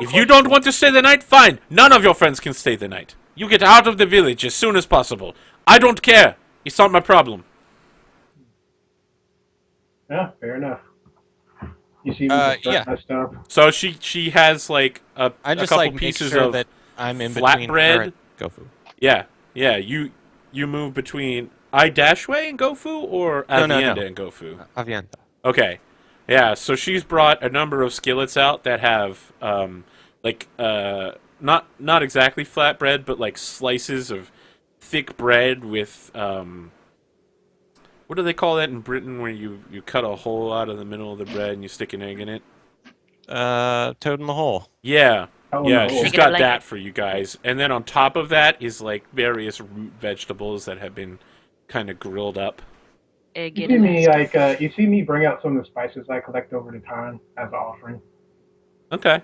If you don't want to stay the night, fine. None of your friends can stay the night. You get out of the village as soon as possible. I don't care. It's not my problem. Yeah, fair enough. You see me Yeah. construct my stuff. So she has like a I just couple like make pieces sure of that I'm in between her flatbread. and Goffu. Yeah. You move between Dashway and Goffu or Avienda No. and Goffu? Avienda. Okay. Yeah, so she's brought a number of skillets out that have not exactly flatbread, but like slices of thick bread with what do they call that in Britain where you cut a hole out of the middle of the bread and you stick an egg in it? Toad in the hole. Yeah. Oh, Yeah, no. she's Make it got like- that for you guys. And then on top of that is like various root vegetables that have been kind of grilled up. Egg You in see me last. you see me bring out some of the spices I collect over the time as an offering. Okay.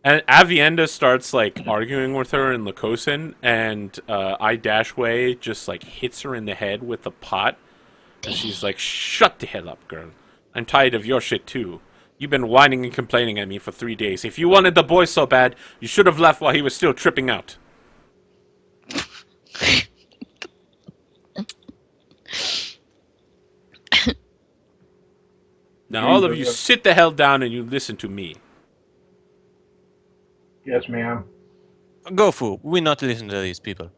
And Avienda starts like arguing with her in Lakosan, and Dashway just like hits her in the head with the pot, and she's like, "Shut the hell up, girl! I'm tired of your shit too. You've been whining and complaining at me for 3 days. If you wanted the boy so bad, you should have left while he was still tripping out." Now all of you sit the hell down and you listen to me. Yes, ma'am. Goffu, we not listen to these people.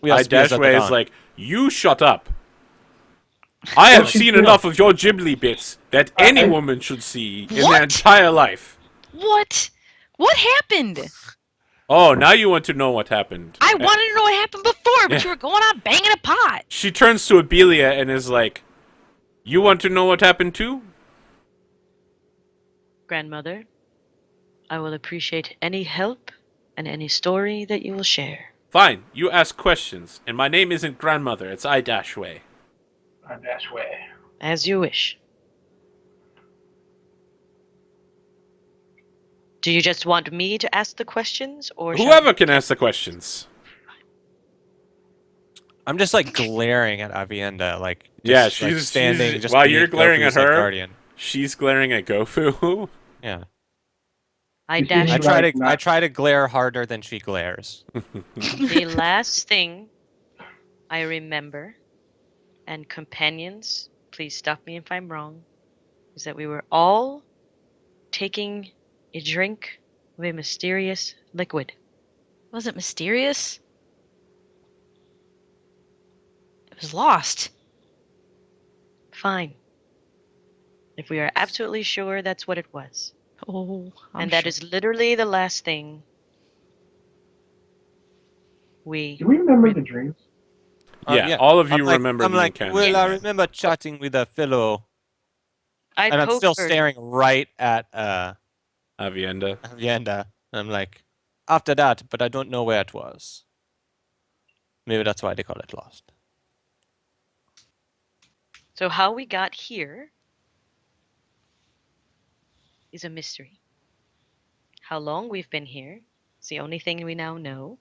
We are Spears of the Dashway is Dawn. like, "You shut up. I have she seen feel? enough of your Ghibli bits that any I- woman should see in their What? entire life." What? What happened? Oh, now you want to know what happened. I wanted to know what happened before, but Yeah. you were going on banging a pot. She turns to Abelia and is like, "You want to know what happened too?" Grandmother, I will appreciate any help and any story that you will share. Fine, you ask questions, and my name isn't grandmother, it's Dashway. That's way. As you wish. Do you just want me to ask the questions, or shall- Whoever can ask the questions. I'm just like glaring at Avienda, like Yeah, just, like, she's standing. Just while you're beneath glaring at Goffu's, like, her, guardian. she's glaring at Goffu. Yeah, I You see dash me I She's try like to not- I try to glare harder than she glares. the last thing I remember, and companions, please stop me if I'm wrong, is that we were all taking a drink of a mysterious liquid. Was it mysterious? It was lost. Fine. If we are absolutely sure that's what it was. Oh, I'm and that sure. is literally the last thing we... Do we remember the dreams? Yeah, all of you I'm like, remember I'm the like, encounter. well, I Yeah. remember chatting with a fellow, I and I'm still poke her. staring right at Avienda. Avienda. I'm like, after that, but I don't know where it was. Maybe that's why they call it lost. So how we got here is a mystery. How long we've been here is the only thing we now know.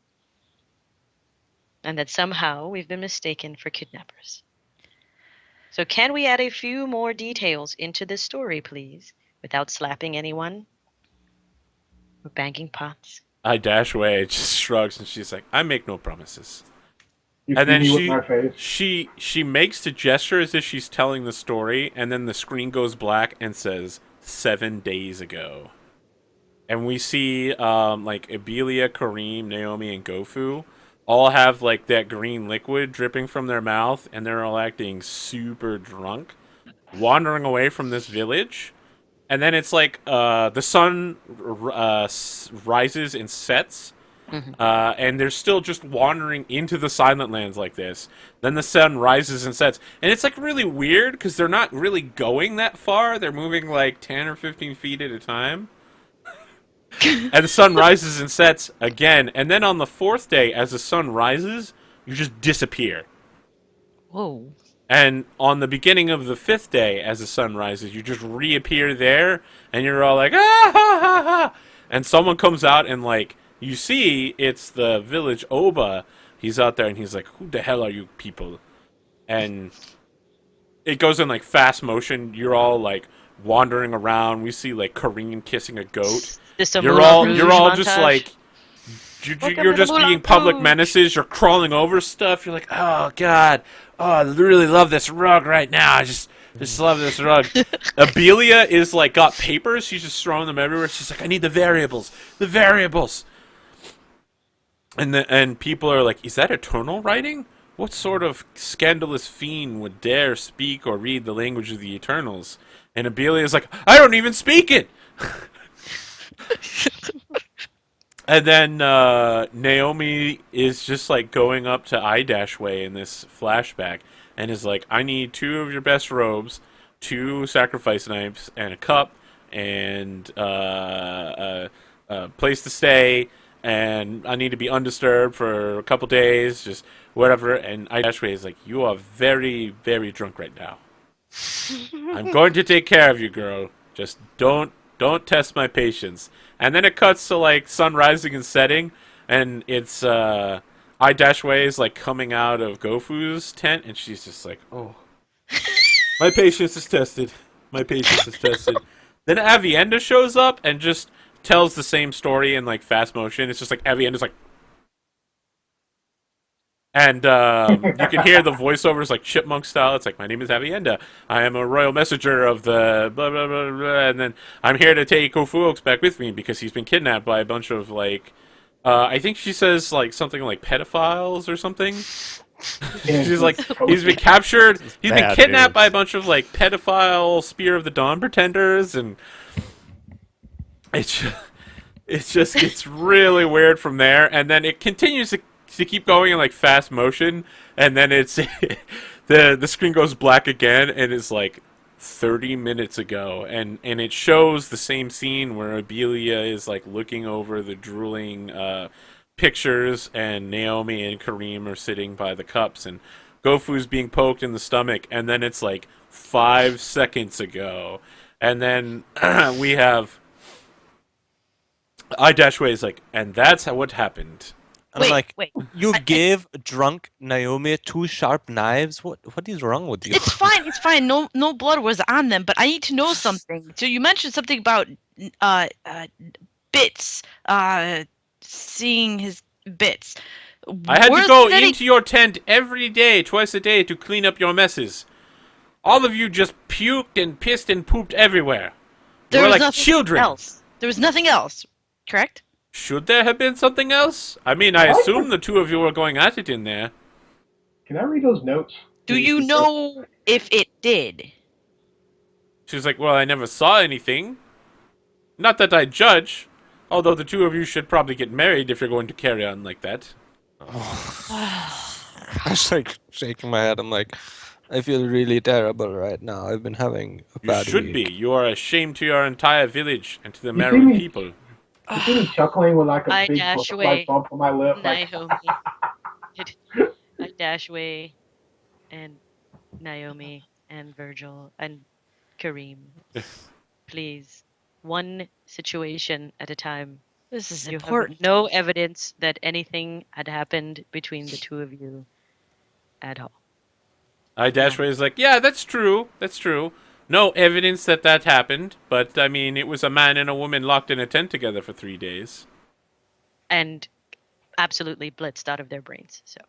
And that somehow we've been mistaken for kidnappers. So can we add a few more details into this story, please? Without slapping anyone? Or banging pots? Dashway just shrugs and she's like, "I make no promises." You And see then me with my face? she makes the gesture as if she's telling the story, and then the screen goes black and says 7 days ago. And we see like Abelia, Karim, Naomi, and Goffu all have like that green liquid dripping from their mouth, and they're all acting super drunk, wandering away from this village. And then it's like the sun rises and sets. And they're still just wandering into the Silent Lands like this. Then the sun rises and sets. And it's like really weird because they're not really going that far. They're moving like 10 or 15 feet at a time. And the sun rises and sets again. And then on the fourth day, as the sun rises, you just disappear. Whoa. And on the beginning of the fifth day, as the sun rises, you just reappear there. And you're all like, ah, ha, ha, ha. And someone comes out and like, you see, it's the village Oba. He's out there and he's like, "Who the hell are you people?" And it goes in like fast motion. You're all like wandering around. We see like Karim kissing a goat. Just a You're Moulin all Rouge just montage. like Welcome you're to the just being Moulin public Rouge. menaces. You're crawling over stuff. You're like, oh god, oh I really love this rug right now. I just love this rug. Abelia is like got papers. She's just throwing them everywhere. She's like, I need the variables. And people are like, is that eternal writing? What sort of scandalous fiend would dare speak or read the language of the Eternals? And Abelia is like, I don't even speak it. And then Naomi is just like going up to I-Way in this flashback and is like, I need 2 of your best robes, 2 sacrifice knives, and a cup, and a place to stay, and I need to be undisturbed for a couple days, just whatever. And I-Way is like, you are very, very drunk right now. I'm going to take care of you, girl. Just don't test my patience. And then it cuts to like sun rising and setting, and it's I-Way is like coming out of Goffu's tent, and she's just like, oh, my patience is tested. My patience is tested. Then Avienda shows up and just tells the same story in like fast motion. It's just like Avienda's like, and you can hear the voiceovers like chipmunk style. It's like, my name is Avienda. I am a royal messenger of the blah, blah, blah, blah. And then I'm here to take Goffu back with me because he's been kidnapped by a bunch of, like, I think she says, like, something like pedophiles or something. She's like, he's been captured. He's been kidnapped by a bunch of, like, pedophile Spear of the Dawn pretenders. And it's just really weird from there. And then it continues to keep going in like fast motion, and then it's the screen goes black again, and it's like 30 minutes ago, and it shows the same scene where Abelia is like looking over the drooling pictures, and Naomi and Karim are sitting by the cups, and Goffu's being poked in the stomach, and then it's like 5 seconds ago, and then we have I-Way is like, and that's what happened. I'm like, wait. you give drunk Naomi 2 sharp knives? What is wrong with you? It's fine. It's fine. No blood was on them, but I need to know something. So you mentioned something about bits, seeing his bits. I had to go into your tent every day, twice a day, to clean up your messes. All of you just puked and pissed and pooped everywhere. You were like children. There was nothing else, correct? Should there have been something else? I mean, I assume the 2 of you were going at it in there. Can I read those notes? Do you know if it did? She's like, well, I never saw anything. Not that I judge. Although the 2 of you should probably get married if you're going to carry on like that. I was like shaking my head. I'm like, I feel really terrible right now. I've been having a bad You should week. be. You are a shame to your entire village and to the married people. You see me chuckling with like a big I-Way, bump on my lip. Like, Naomi. I-Way and Naomi and Virgil and Karim. Please, one situation at a time. This is You important. have no evidence that anything had happened between the 2 of you at all. I-Way is like, yeah, that's true. That's true. No evidence that happened, but I mean, it was a man and a woman locked in a tent together for 3 days. And absolutely blitzed out of their brains. So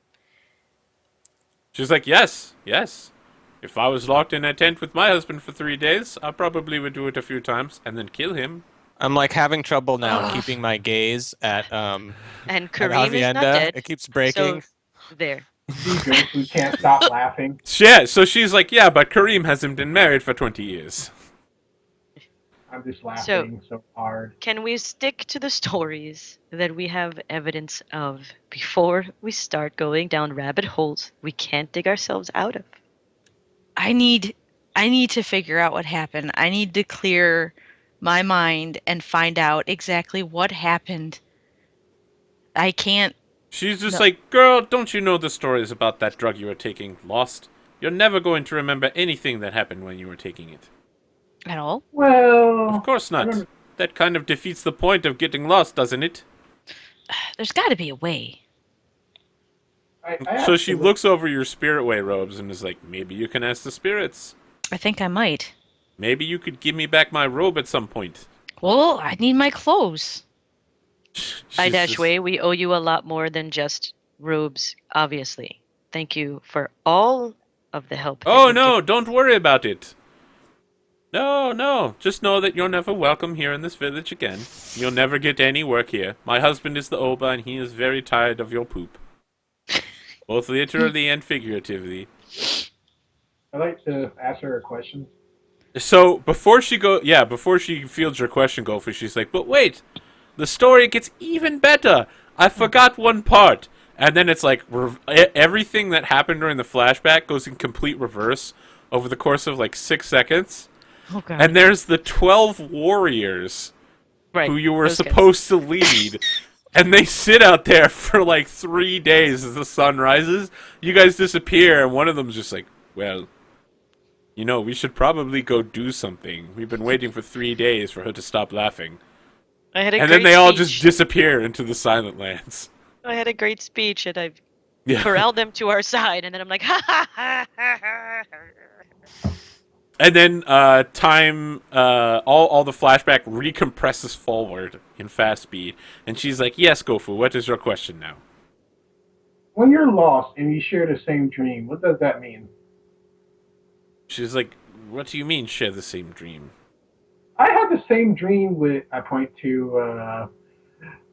She's like, yes. If I was locked in a tent with my husband for 3 days, I probably would do it a few times and then kill him. I'm like having trouble now keeping my gaze at and at Karim is not Avienda. dead. It keeps breaking. So there. we can't stop laughing. Yeah, so she's like, yeah, but Karim hasn't been married for 20 years. I'm just laughing so hard. Can we stick to the stories that we have evidence of before we start going down rabbit holes we can't dig ourselves out of? I need to figure out what happened. I need to clear my mind and find out exactly what happened. I can't. She's just like, girl, don't you know the stories about that drug you were taking, Lost? You're never going to remember anything that happened when you were taking it. At all? Well, Of course not. That kind of defeats the point of getting lost, doesn't it? There's got to be a way. So she looks over your spirit way robes and is like, maybe you can ask the spirits. I think I might. Maybe you could give me back my robe at some point. Well, I need my clothes. I She's dash just- way. We owe you a lot more than just robes, obviously. Thank you for all of the help. that Oh you've no, don't worry about it. No. Just know that you're never welcome here in this village again. You'll never get any work here. My husband is the Oba, and he is very tired of your poop. Both literally and figuratively. I'd like to ask her a question. So before she fields your question, Goffu, she's like, but wait, the story gets even better. I forgot one part. And then it's like everything that happened during the flashback goes in complete reverse over the course of like 6 seconds. Oh god. And there's the 12 warriors Right. who you were those guys. supposed to lead. And they sit out there for like 3 days as the sun rises. You guys disappear, and one of them's just like, well, you know, we should probably go do something. We've been waiting for 3 days for her to stop laughing. I had a And great then they all speech. just disappear into the Silent Lands. I had a great speech, and I Yeah. corralled them to our side, and then I'm like, ha ha ha ha ha. And then all the flashback recompresses forward in fast speed. And she's like, yes, Goffu, what is your question now? When you're lost and you share the same dream, what does that mean? She's like, what do you mean share the same dream? I had the same dream with, I point to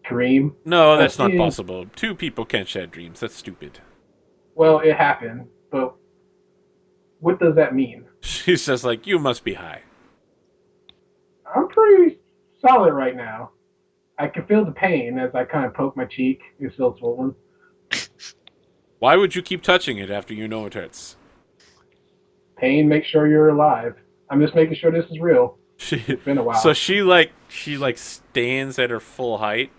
Karim. No, that's not she- possible. 2 people can't share dreams. That's stupid. Well, it happened, but what does that mean? She's just like, you must be high. I'm pretty solid right now. I can feel the pain as I kind of poke my cheek. It's still swollen. Why would you keep touching it after you know it hurts? Pain makes sure you're alive. I'm just making sure this is real. It's been a while. So she stands at her full height,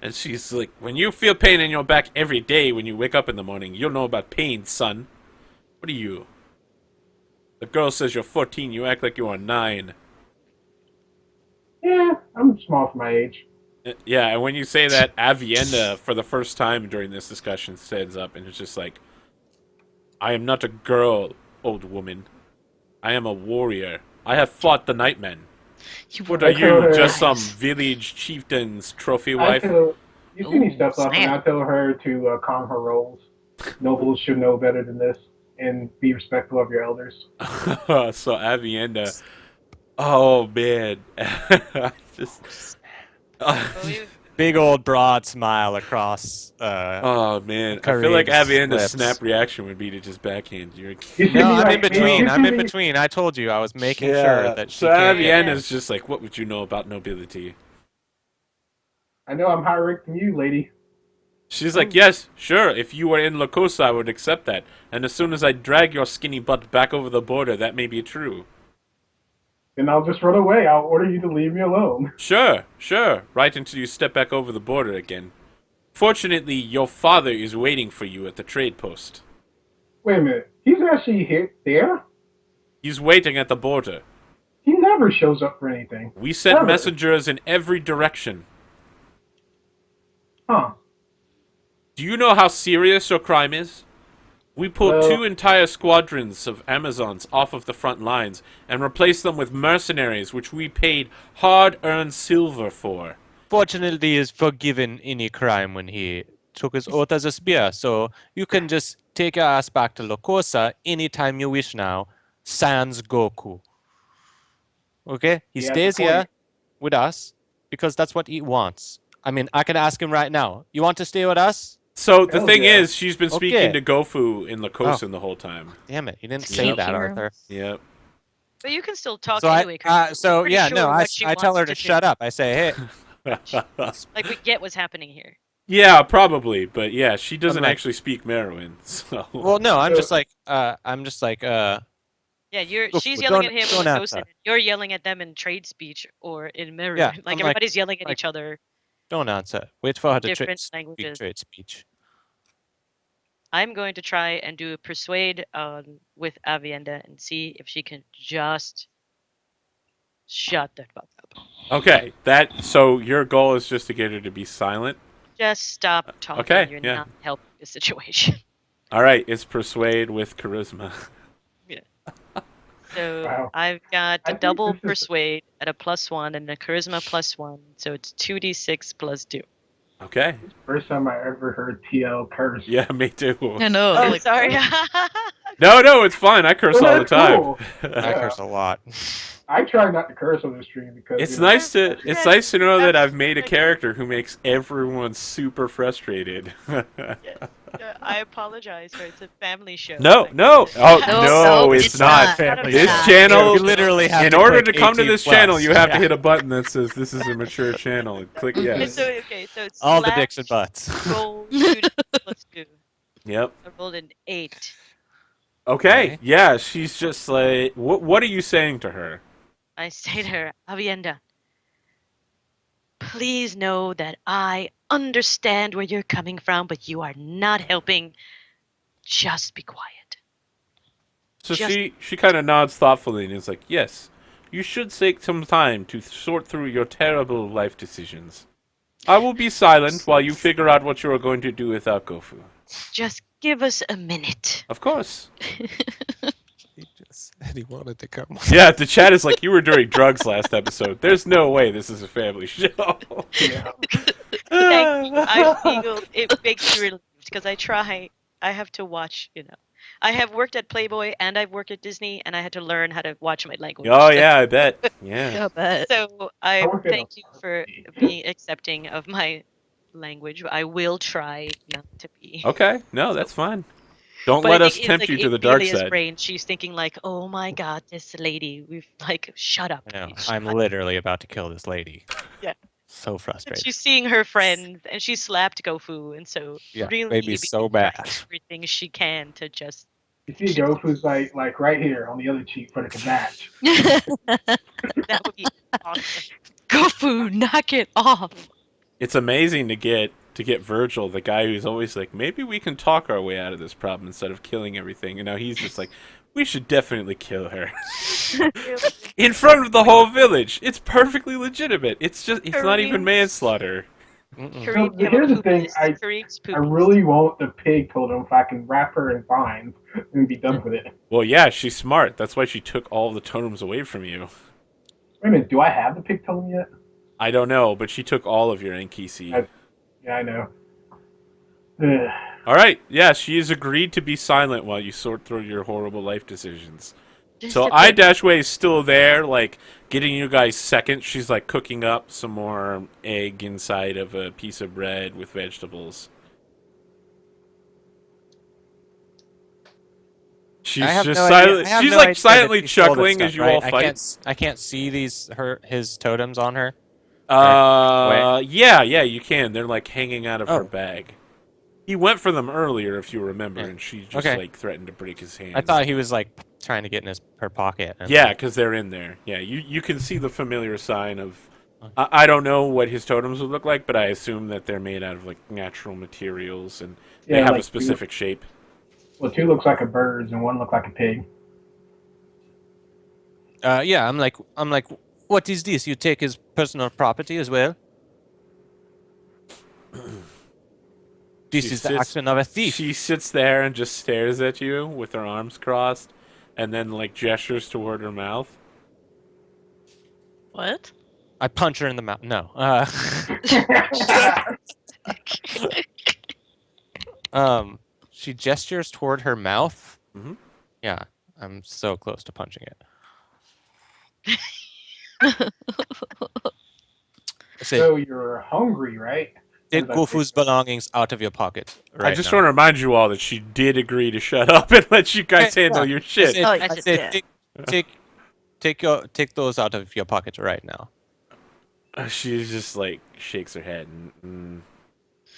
and she's like, when you feel pain in your back every day when you wake up in the morning, you'll know about pain, son. What are you? The girl says you're 14, you act like you are 9. Yeah, I'm small for my age. Yeah, and when you say that, Avienda, for the first time during this discussion, stands up and is just like, I am not a girl, old woman. I am a warrior. I have fought the Nightmen. What are I tell you, her- just some village chieftain's trophy wife? You see me Ooh, step up and snap. I tell her to calm her rolls. Nobles should know better than this and be respectful of your elders. So Avienda, oh man, just, Big old broad smile across. oh man, I feel like Karim's Avienda's lips. snap reaction would be to just backhand you. You see No, me I'm like- in between. you I'm see in me- between. I told you I was making sure that she so can't. Avienda's just like, what would you know about nobility? I know I'm higher ranked than you, lady. She's like, yes, sure, if you were in Lacosa, I would accept that. And as soon as I drag your skinny butt back over the border, that may be true. Then I'll just run away. I'll order you to leave me alone. Sure, right until you step back over the border again. Fortunately, your father is waiting for you at the trade post. Wait a minute. He's actually here, there? He's waiting at the border. He never shows up for anything. We sent Never. messengers in every direction. Huh. Do you know how serious your crime is? We pulled Well- 2 entire squadrons of Amazons off of the front lines and replaced them with mercenaries, which we paid hard-earned silver for. Fortunately, he is forgiven any crime when he took his oath as a spear. So you can just take your ass back to Lokosa anytime you wish now. Sans Goku. Okay? He Yeah, stays good point. here with us because that's what he wants. I mean, I can ask him right now. You want to stay with us? So the Hell thing yeah. is, she's been speaking Okay. to Goffu in Lakosan the whole time. Damn it. You didn't say Yep. that, Hero. Arthur. Yep. But you can still talk So anyway. Chris. so Pretty yeah, sure no, what she I tell wants her to do. shut up. I say, hey, Like, we get what's happening here. Yeah, probably, but yeah, she doesn't like- actually speak Merowin, so... well, no, I'm So- just like, Yeah, Look, she's don't- yelling at him in don't Lakosan, answer. and you're yelling at them in trade speech or in mirror. Yeah, like I'm like- everybody's yelling at like- each other. don't answer. Wait for her to Different speak languages. trade speech. I'm going to try and do a persuade with Avienda and see if she can just shut the fuck up. Okay, so your goal is just to get her to be silent? Just stop talking. okay, You're yeah. not helping the situation. Alright, it's persuade with charisma. So Wow. I've got I a think double this is- persuade at a +1 and a charisma +1. So it's 2d6 plus 2. Okay. First time I ever heard TL curse. Yeah, me too. I know. Oh, like, sorry. No, it's fine. I curse Well, all the that's time. cool. I Yeah. curse a lot. I try not to curse on the stream because It's you know, nice to know that I've made a That's- character who makes everyone super frustrated. I apologize, but it's a family show. No. Like, Oh, I- no, it's not. Family This show. channel, You literally have in to order click to come to 18 this plus. channel, you have to Yeah. hit a button that says this is a mature channel. And click It's yes. so okay. So it's All the slash dicks and butts. roll 2d6 plus 2. Yep. I rolled an 8. Okay. Okay. Yeah, she's just like, what are you saying to her? I say to her, Avienda, please know that I understand where you're coming from, but you are not helping. Just be quiet. So Just- she kind of nods thoughtfully and is like, yes, you should take some time to sort through your terrible life decisions. I will be silent while you figure out what you are going to do without Goffu. Just give us a minute. Of course. He just said he wanted to come. Yeah, the chat is like, you were doing drugs last episode. There's no way this is a family show. yeah. Thank you. I feel it makes me relieved because I have to watch, I have worked at Playboy and I've worked at Disney and I had to learn how to watch my language. Oh, yeah, I bet. Yeah. I bet. So I I work at thank you for being accepting of my language. I will try not to be. Okay. No, that's fine. Don't But let I us think it's, tempt like, you to in the dark Amelia's side. brain, she's thinking like, "Oh my God, this lady! We've like, shut up." I know. Shut I'm up." literally about to kill this lady. Yeah. So And frustrated. she's seeing her friend, and she slapped Goffu, and so Yeah, really made me being so trying bad. everything she can to just. You see Gofu's like right here on the other cheek for the match. That would be awesome. Goffu, knock it off. It's amazing to get Virgil, the guy who's always like, maybe we can talk our way out of this problem instead of killing everything. And now he's just like, we should definitely kill her. In front of the whole village. It's perfectly legitimate. It's not even Karim. manslaughter. Mm-mm. Karim, So, you have a here's the poop thing, list. Karim's poop I list. really want the pig totem if I can wrap her in vines and be done with it. Well, yeah, she's smart. That's why she took all the totems away from you. Wait a minute, do I have the pig totem yet? I don't know, but she took all of your Enkisi. Yeah, I know. Ugh. All right, yeah, she has agreed to be silent while you sort through your horrible life decisions. Just So a bit. I-Way is still there, like, getting you guys seconds. She's, like, cooking up some more egg inside of a piece of bread with vegetables. She's I have just no idea- silent. I have She's, no like, idea that silently she stole this chuckling stuff, as you right? all fight. I can't see his totems on her. Yeah, you can. They're, like, hanging out of her Oh. bag. He went for them earlier, if you remember, Yeah. and she just, Okay. like, threatened to break his hand. I thought he was like trying to get in her pocket. And, Yeah, like, because they're in there. Yeah, you can see the familiar sign of... I don't know what his totems would look like, but I assume that they're made out of, like, natural materials, and they Yeah, have like a specific shape. Well, two looks like a bird and one look like a pig. yeah, I'm like, what is this? You take his personal property as well? This She is the sits- action of a thief. She sits there and just stares at you with her arms crossed, and then, like, gestures toward her mouth. What? I punch her in the mouth. No. She gestures toward her mouth. Mhm. Yeah, I'm so close to punching it. I say, So you're hungry, right? take Goffu's belongings out of your pocket. Right I just now. want to remind you all that she did agree to shut up and let you guys Yeah, handle yeah. your I shit. said, Oh, I I said, said, take those out of your pocket right now. She just, like, shakes her head. I Can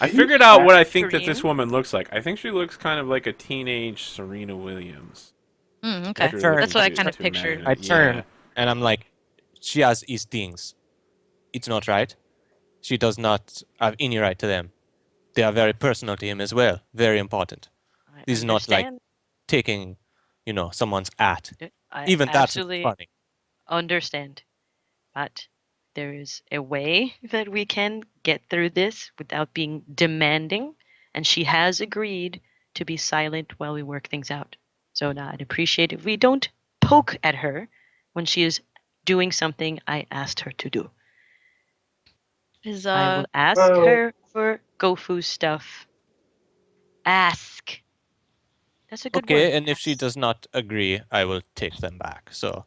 you figured out slap what I think that Kareem? this woman looks like. I think she looks kind of like a teenage Serena Williams. Okay. If you're turn- looking That's what I to- kind of to pictured. imagine I it. turn Yeah. and I'm like, she has these things. It's not right. She does not have any right to them. They are very personal to him as well. Very important. I This is not like understand. taking, someone's at. I Even that's absolutely funny. understand, but there is a way that we can get through this without being demanding, and she has agreed to be silent while we work things out. So now I'd appreciate if we don't poke at her when she is doing something I asked her to do. Is I will ask Well- her for Goffu stuff. Ask. That's a good Okay, word. and if she ask. does not agree, I will take them back. So,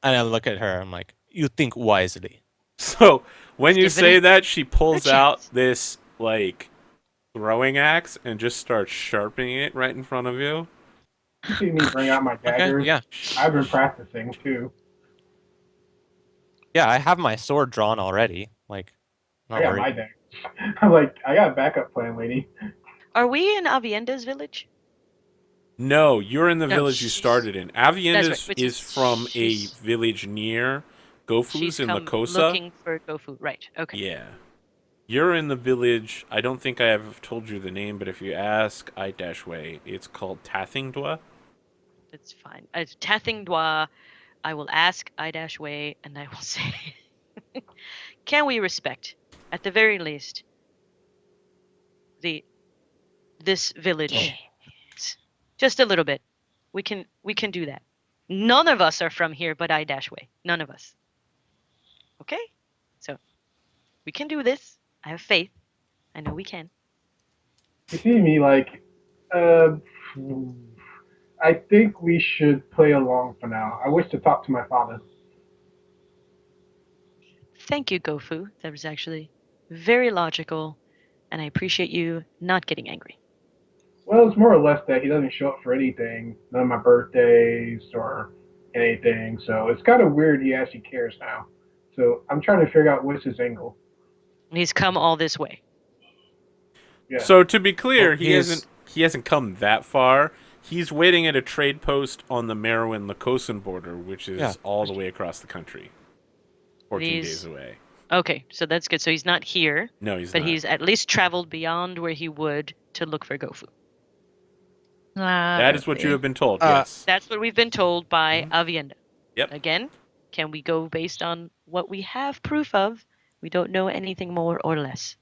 and I look at her. I'm like, you think wisely. So when you Give it say a- that, she pulls out chance. this like throwing axe and just starts sharpening it right in front of you. You see me bring out my dagger. Okay, yeah, I've been practicing too. yeah. I have my sword drawn already. Like, I not got worried. my dagger. I'm like, I got a backup plan, lady. Are we in Avienda's village? No, you're in the No, village you she's- started in. That's Avienda right, which is from a she's- village near Goffu's She's in come Lakosa. looking for Goffu. Right. Okay. Yeah. You're in the village. I don't think I have told you the name, but if you ask I-Way, it's called Tathingdwa. That's fine. Tathingdwa, I will ask I-Way, and I will say, can we respect, at the very least, this village? Just a little bit. We can do that. None of us are from here, but I-Way. None of us. Okay. So we can do this. I have faith. I know we can. You see me like, uh, I think we should play along for now. I wish to talk to my father. Thank you, Goffu. That was actually very logical, and I appreciate you not getting angry. Well, it's more or less that he doesn't show up for anything, none of my birthdays or anything. So it's kind of weird he actually cares now. So I'm trying to figure out what's his angle. And he's come all this way. Yeah. So to be clear, Well, he hasn't come that far. He's waiting at a trade post on the Merowin-Lakosan border, which is Yeah. all the way across the country. 14 These- days away. Okay, so that's good. So he's not here, No, he's but not. he's at least traveled beyond where he would to look for Goffu. That is what you have been told, Uh, yes. That's what we've been told by Avienda. Yep. Again, can we go based on what we have proof of? We don't know anything more or less.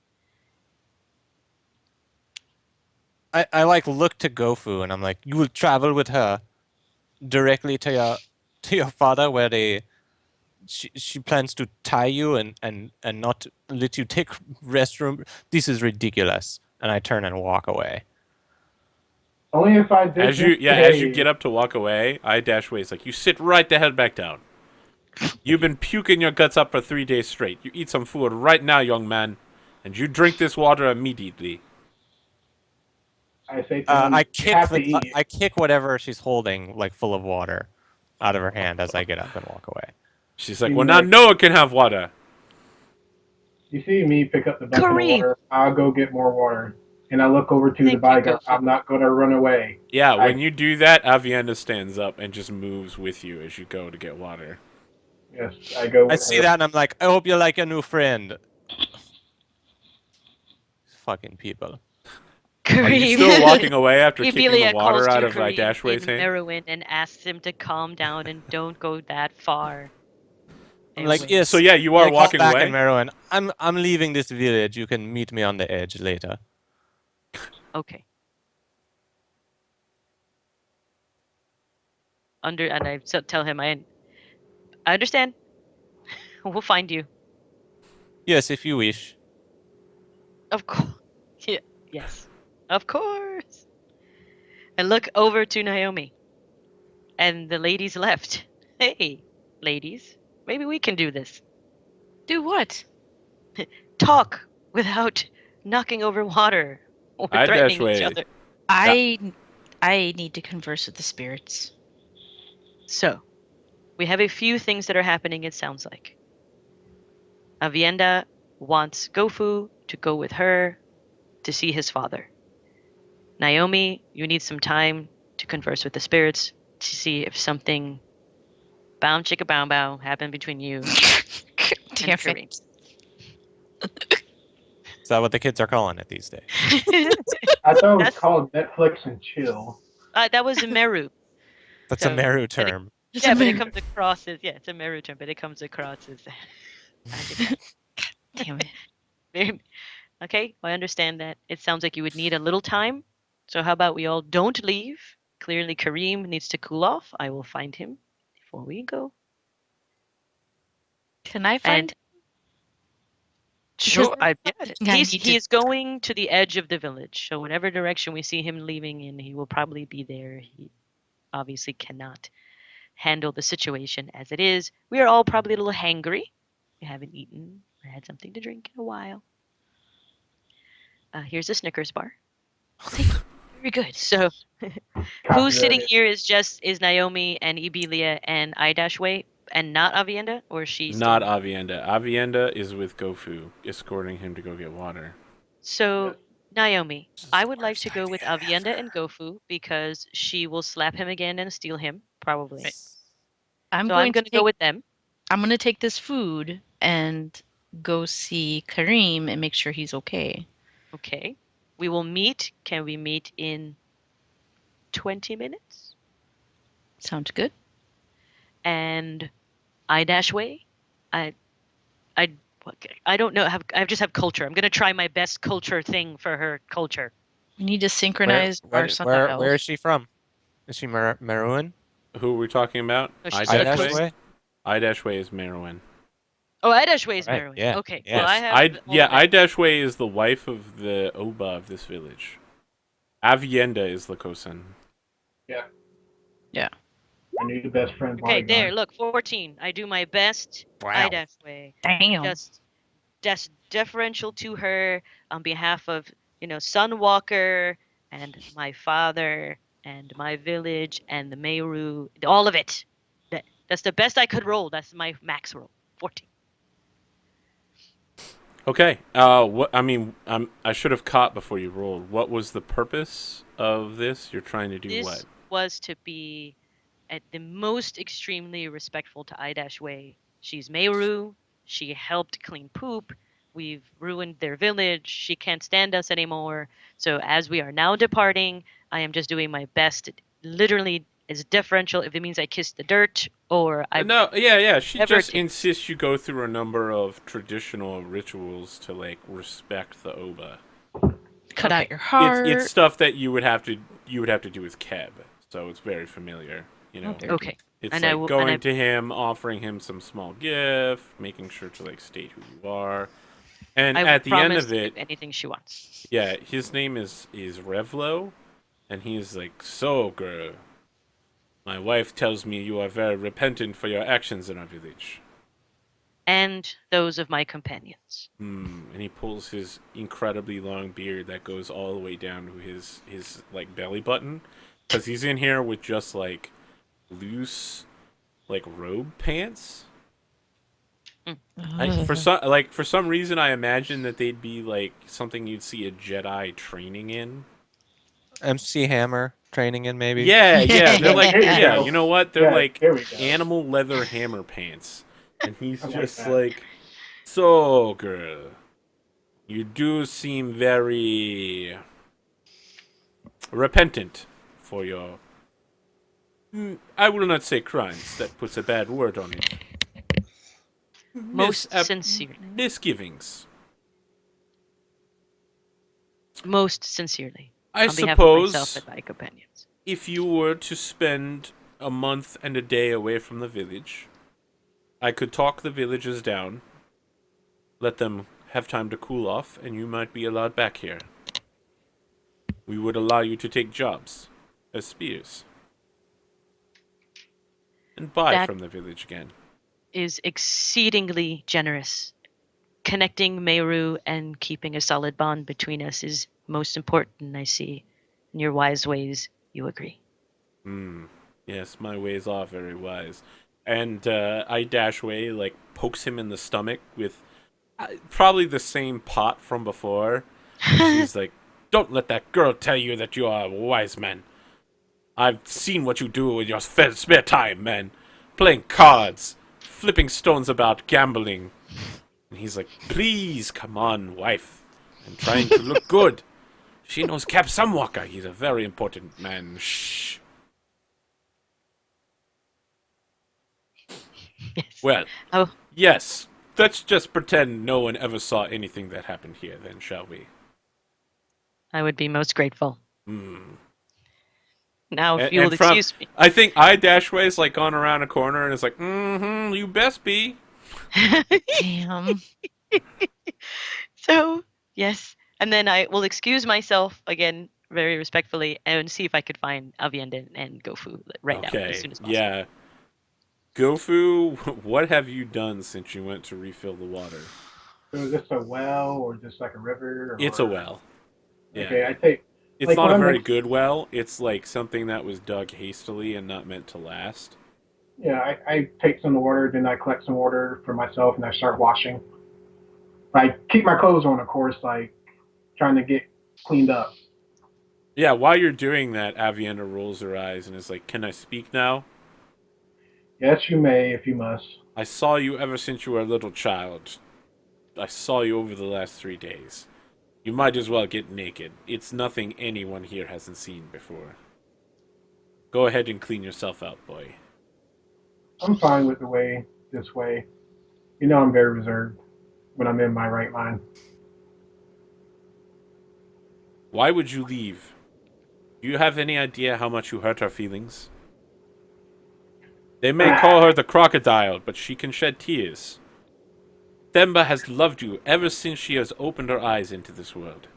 I like look to Goffu and I'm like, you will travel with her directly to your father where she plans to tie you and not let you take restroom. This is ridiculous. And I turn and walk away. Only if I did. As you just as you say- get up to walk away, I-Way is like, you sit right the hell back down. You've been puking your guts up for 3 days straight. You eat some food right now, young man, and you drink this water immediately. I say to him, I "You kick have to eat. I kick whatever she's holding like full of water out of her hand as I get up and walk away. She's like, You well, now like- Noah can have water. You see me pick up the bucket Karim! of water. I'll go get more water. And I look over to Thank the you, bodyguard. Goffu. I'm not going to run away. Yeah, when I- you do that, Avienda stands up and just moves with you as you go to get water. Yes, I go with I see her. that and I'm like, I hope you like a new friend. Fucking people. Are you Kareem. still walking away after kicking Emilia the water calls out to of Kareem I-Way's in hand? Merowin and asks him to calm down and don't go that far. I'm like, away. yes. So yeah, you are call walking back away? in Merowin. I'm leaving this village. You can meet me on the edge later. Okay. And I tell him I understand. We'll find you. Yes, if you wish. Of course. Yeah. Yes. Of course. And look over to Naomi. And the ladies left. Hey, ladies, maybe we can do this. Do what? Talk without knocking over water or I'd threatening dash each away. other. I need to converse with the spirits. So, we have a few things that are happening, it sounds like. Avienda wants Goffu to go with her to see his father. Naomi, you need some time to converse with the spirits to see if something bound chicka bow bow happened between you Damn and Kareem. it. Is that what the kids are calling it these days? I thought it was That's- called Netflix and chill. That was a Meru. That's So, a Meru but it- term. It's Yeah, a but it mirror. comes across as it's a Meru term, but it comes across as Damn it. okay. I understand that. It sounds like you would need a little time. So how about we all don't leave Clearly, Karim needs to cool off. I will find him before we go. Can I find? And sure, I he's need to- he's going to the edge of the village. So whatever direction we see him leaving in, he will probably be there. He obviously cannot handle the situation as it is. We are all probably a little hangry. We haven't eaten or had something to drink in a while. Here's a Snickers bar. Very good. So who's sitting here is Naomi and Ibelia and Idashway and not Avienda, or she's Not Avienda. Avienda is with Goffu, escorting him to go get water. So Naomi, This is I the would like worst to go with idea Avienda ever. and Goffu because she will slap him again and steal him, probably. I'm So going I'm going to go with them. I'm gonna take this food and go see Karim and make sure he's okay. Okay. We will meet. Can we meet in 20 minutes? Sounds good. And Idashway, I I don't know. I just have culture. I'm going to try my best culture thing for her culture. We need to synchronize our sundials. Where is she from? Is she Maroon? Who are we talking about? Oh, she's the coast. Idashway? Idashway is Merowyn. Oh, Idashway is Right, Merowyn. yeah, Okay. yes. Well, I have Idashway is the wife of the Oba of this village. Avienda is Lakosan. I need the best friend. Okay, bodyguard. there. Look, 14. I do my best. Wow. Idashway. Damn. Just deferential to her on behalf of Sunwalker and my father and my village and the Meru, all of it. That's the best I could roll. That's my max roll. 14. Okay. I should have caught before you rolled. What was the purpose of this? You're trying to do This what? was to be at the most extremely respectful to Idashway. She's Meru. She helped clean poop. We've ruined their village. She can't stand us anymore. So as we are now departing, I am just doing my best. Literally as deferential if it means I kiss the dirt or I She never just kiss. insists you go through a number of traditional rituals to respect the Oba. Cut Okay. out your heart. It's stuff that you would have to do with Keb, so it's very familiar. Okay. It's And I like will- going and I- to him, offering him some small gift, making sure to state who you are, and I will at the end promise of to it, do anything she wants. yeah, his name is Revlo, and he's like, "So, girl, my wife tells me you are very repentant for your actions in our village." And those of my companions. And he pulls his incredibly long beard that goes all the way down to his belly button, because he's in here with just loose robe pants. For some reason, I imagine that they'd be something you'd see a Jedi training in. MC Hammer training in maybe. Yeah, they're There you go. you know what? They're Yeah, there we go. animal leather hammer pants, and he's I like just that. so girl, you do seem very repentant for your. I will not say crimes. That puts a bad word on it. Most sincerely. Misgivings. Most sincerely. I On behalf of myself suppose and my companions. if you were to spend a month and a day away from the village, I could talk the villagers down, let them have time to cool off, and you might be allowed back here. We would allow you to take jobs as spears and buy That- from the village again. Is exceedingly generous. Connecting Meru and keeping a solid bond between us is most important, I see. In your wise ways, you agree. Yes, my ways are very wise. And Idashway pokes him in the stomach with probably the same pot from before. She's like, "Don't let that girl tell you that you are a wise man. I've seen what you do in your spare time, man. Playing cards, flipping stones about, gambling." And he's like, "Please, come on, wife. I'm trying to look good. She knows Cap Samwaka. He's a very important man. Shh." Yes. Well, Oh, yes. Let's just pretend no one ever saw anything that happened here, then, shall we? I would be most grateful. Now, if And, you'll and from, excuse me. I think iDashway's like gone around a corner and is like, mm-hmm, you best be. Damn. So, yes. And then I will excuse myself again, very respectfully, and see if I could find Avienda and Goffu right now, as Okay, soon as possible. yeah. Goffu, what have you done since you went to refill the water? So is this a well or just like a river It's a or? well. Yeah. Okay, I take It's like not when a I'm very next. good well. It's like something that was dug hastily and not meant to last. Yeah, I take some water, then I collect some water for myself, and I start washing. I keep my clothes on, of course, like trying to get cleaned up. Yeah, while you're doing that, Avienda rolls her eyes and is like, "Can I speak now? Yes, you may if you must. I saw you ever since you were a little child. I saw you over the last 3 days. You might as well get naked. It's nothing anyone here hasn't seen before. Go ahead and clean yourself out, boy." I'm fine with the way this way. You know, I'm very reserved when I'm in my right mind. Why would you leave? Do you have any idea how much you hurt our feelings? They may call her the crocodile, but she can shed tears. Themba has loved you ever since she has opened her eyes into this world.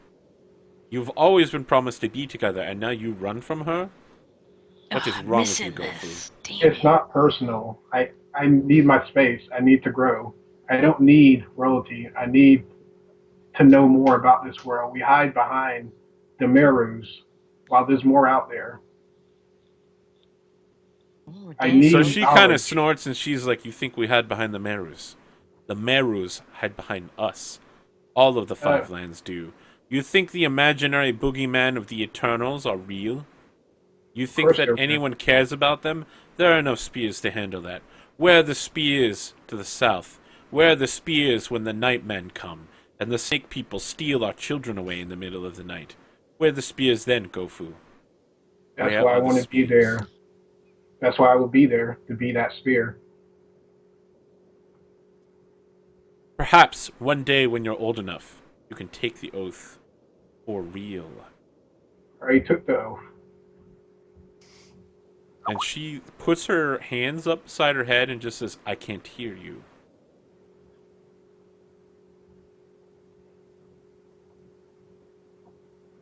You've always been promised to be together, and now you run from her? What is I'm wrong with you, missing Goffu? this. Damn It's it. not personal. I need my space. I need to grow. I don't need royalty. I need to know more about this world. We hide behind the Merus while there's more out there. Oh, I damn. So need she kind of knowledge. snorts and she's like, "You think we hide behind the Merus? The Merus hide behind us. All of the Uh, Five Lands do. You think the imaginary boogeyman of the Eternals are real? You of think course that they're real. anyone cares about them? There are enough spears to handle that. Where are the spears to the south? Where are the spears when the nightmen come, and the snake people steal our children away in the middle of the night? Where are the spears then, Goffu? That's Where why I are the want to be spears? there. That's why I will be there to be that spear. Perhaps one day when you're old enough, you can take the oath for real. I already took the oath. And she puts her hands up beside her head and just says, "I can't hear you."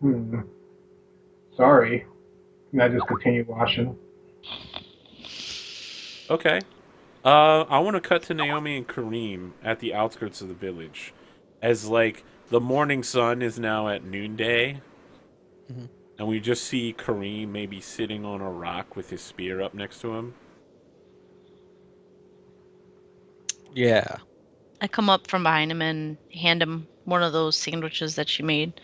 Hmm. Sorry. And I just continue washing. Okay. I want to cut to Naomi and Karim at the outskirts of the village. As, like, the morning sun is now at noonday, Mhm. and we just see Karim maybe sitting on a rock with his spear up next to him. Yeah. I come up from behind him and hand him one of those sandwiches that she made.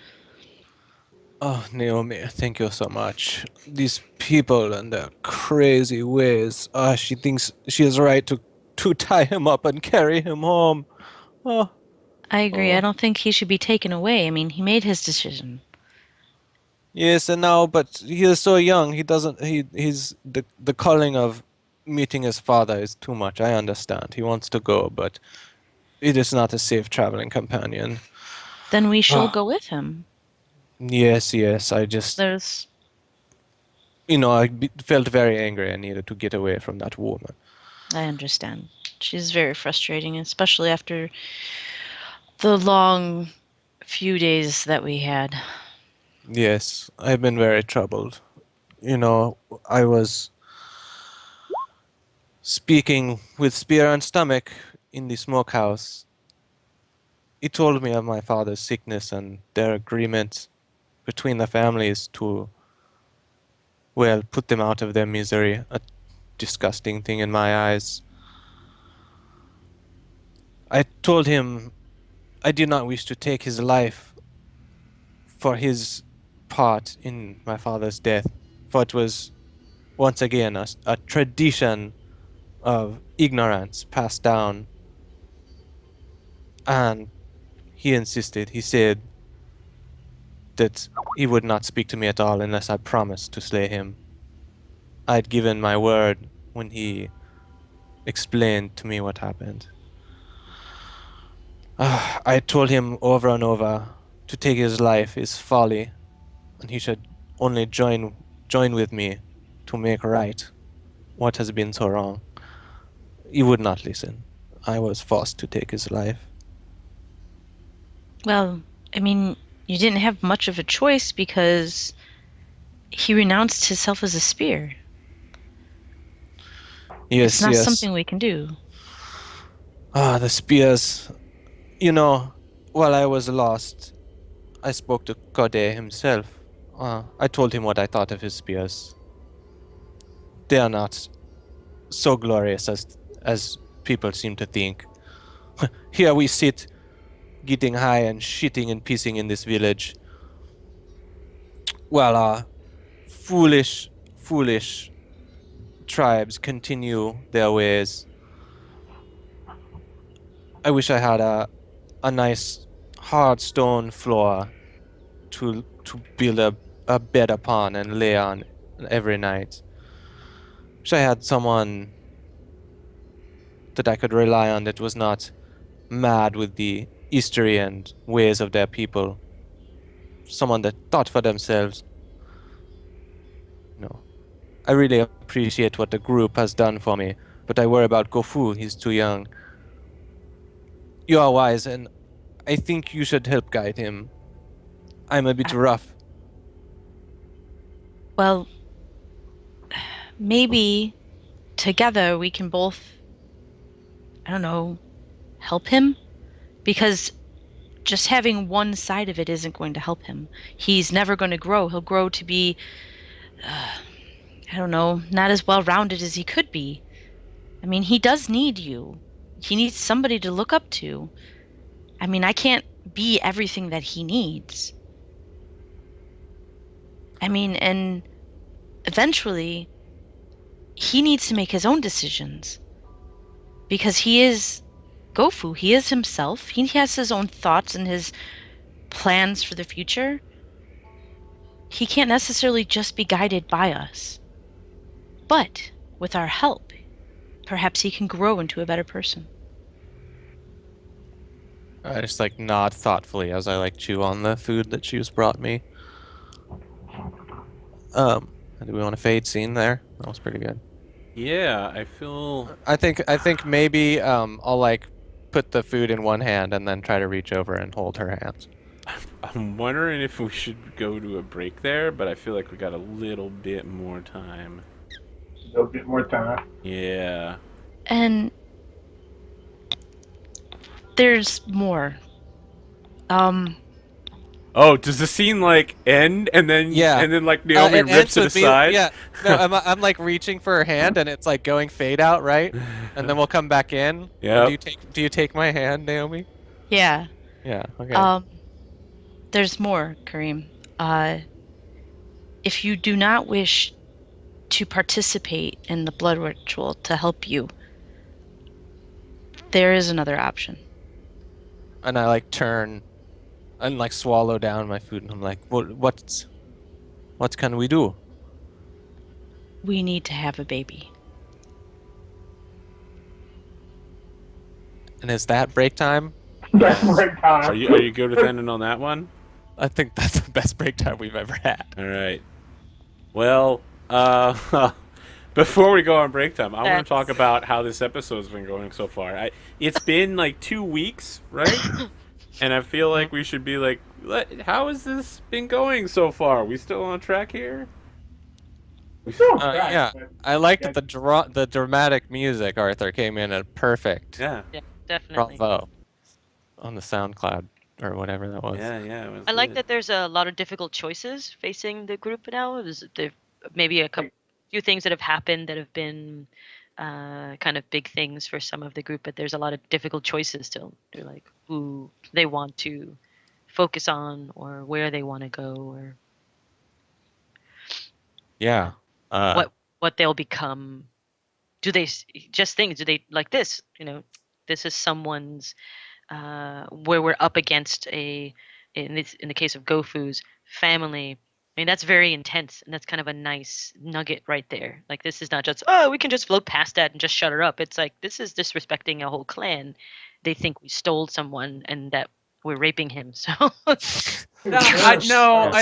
Oh, Naomi, thank you so much. These people and their crazy ways. She thinks she is right to tie him up and carry him home. Oh, I agree. I oh. don't think he should be taken away. I mean, he made his decision. Yes, and now, but he is so young. He doesn't. He's the calling of meeting his father is too much. I understand. He wants to go, but it is not a safe traveling companion. Then we shall Ah, go with him. yes, yes. I just, There's. felt very angry. I needed to get away from that woman. I understand. She's very frustrating, especially after the long few days that we had. Yes, I've been very troubled. I was speaking with Spear and Stomach in the smokehouse. He told me of my father's sickness and their agreement between the families to, well, put them out of their misery. A disgusting thing in my eyes. I told him I did not wish to take his life for his part in my father's death, for it was once again a tradition of ignorance passed down. And he insisted, he said that he would not speak to me at all unless I promised to slay him. I'd given my word when he explained to me what happened. I told him over and over to take his life is folly, and he should only join with me to make right what has been so wrong. He would not listen. I was forced to take his life. Well, I mean, you didn't have much of a choice because he renounced himself as a spear. It's Yes, not yes. something we can do. Ah, the spears. You know, while I was lost, I spoke to Kode himself. I told him what I thought of his spears. They are not so glorious as people seem to think. Here we sit, getting high and shitting and pissing in this village. While our foolish tribes continue their ways. I wish I had a nice hard stone floor to build a bed upon and lay on every night. Wish I had someone that I could rely on that was not mad with the history and ways of their people. Someone that thought for themselves. No. I really appreciate what the group has done for me, but I worry about Goffu. He's too young. You are wise, and I think you should help guide him. I'm a bit rough. Well, maybe together we can both, I don't know, help him? Because just having one side of it isn't going to help him. He's never going to grow. He'll grow to be, I don't know, not as well rounded as he could be. I mean, he does need you. He needs somebody to look up to. I mean, I can't be everything that he needs. I mean, and eventually, he needs to make his own decisions. Because he is Goffu. He is himself. He has his own thoughts and his plans for the future. He can't necessarily just be guided by us. But with our help, perhaps he can grow into a better person. I just nod thoughtfully as I chew on the food that she's brought me. Do we want a fade scene there? That was pretty good. Yeah, I feel. I think maybe I'll put the food in one hand and then try to reach over and hold her hand. I'm wondering if we should go to a break there, but I feel like we got a little bit more time. A little bit more time. Yeah. And there's more. Oh, does the scene end and then Yeah. and then Naomi It rips ends it with me- aside? Yeah. No, I'm reaching for her hand and it's going fade out, right? And then we'll come back in. Yep. And do you take my hand, Naomi? Yeah. Yeah. Okay. There's more, Karim. If you do not wish to participate in the blood ritual to help you, there is another option. And I turn and swallow down my food and I'm like, what can we do? We need to have a baby. And is that break time? That's right time. Are you good with ending on that one? I think that's the best break time we've ever had. All right. Well, before we go on break time, I want to talk about how this episode's been going so far. It's been 2 weeks, right? And I feel like we should be how has this been going so far? We still on track here? Yeah, I liked the dramatic music. Arthur came in at perfect. Yeah. Yeah, definitely. Bravo on the SoundCloud or whatever that was. Yeah, yeah. It was I like good. that there's a lot of difficult choices facing the group now. There maybe a few things that have happened that have been kind of big things for some of the group, but there's a lot of difficult choices still. They're who they want to focus on or where they want to go or Yeah. what they'll become. Do they just things? Do they like this? This is someone's where we're up against in the case of Goffu's family. I mean, that's very intense, and that's kind of a nice nugget right there. This is not just, oh, we can just float past that and just shut her up. It's this is disrespecting a whole clan. They think we stole someone and that we're raping him. So I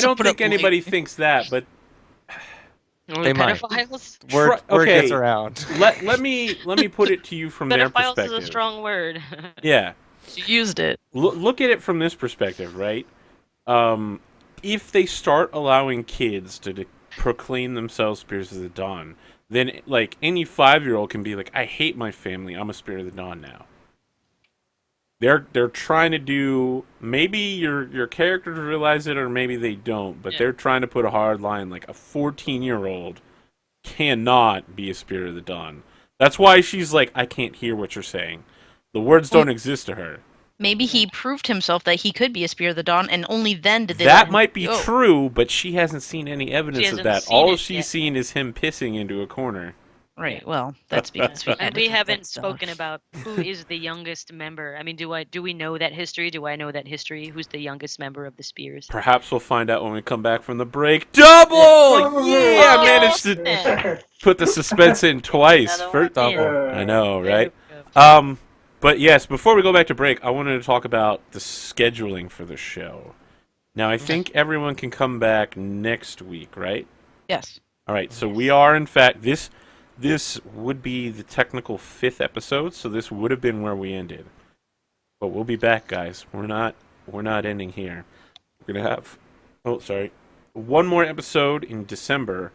don't think anybody thinks that, but Or They might. pedophiles? Word okay. gets around. Let me put it to you from their Pedophiles perspective. is a strong word. Yeah. She used it. Look at it from this perspective, right? If they start allowing kids to proclaim themselves Spears of the Dawn, then like any 5-year-old can be like, I hate my family, I'm a Spirit of the Dawn now. They're trying to do, maybe your characters realize it or maybe they don't, but they're trying to put a hard line like a 14-year-old cannot be a Spirit of the Dawn. That's why she's like, I can't hear what you're saying. The words don't exist to her. Maybe he proved himself that he could be a Spear of the Dawn, and only then did they. That might be true, but she hasn't seen any evidence of hasn't that. seen All it she's yet. seen is him pissing into a corner. Right. Well, that's because we. And we edited that haven't stuff. spoken about who is the youngest member. I mean, do we know that history? Do I know that history? Who's the youngest member of the Spears? Perhaps we'll find out when we come back from the break. Double! Yeah, I managed to to put the suspense in twice. Another one in. I know, right? But yes, before we go back to break, I wanted to talk about the scheduling for the show. Now, I think everyone can come back next week, right? Yes. All right, so we are, in fact, this would be the technical 5th episode, so this would have been where we ended. But we'll be back, guys. We're not ending here. We're gonna have, one more episode in December,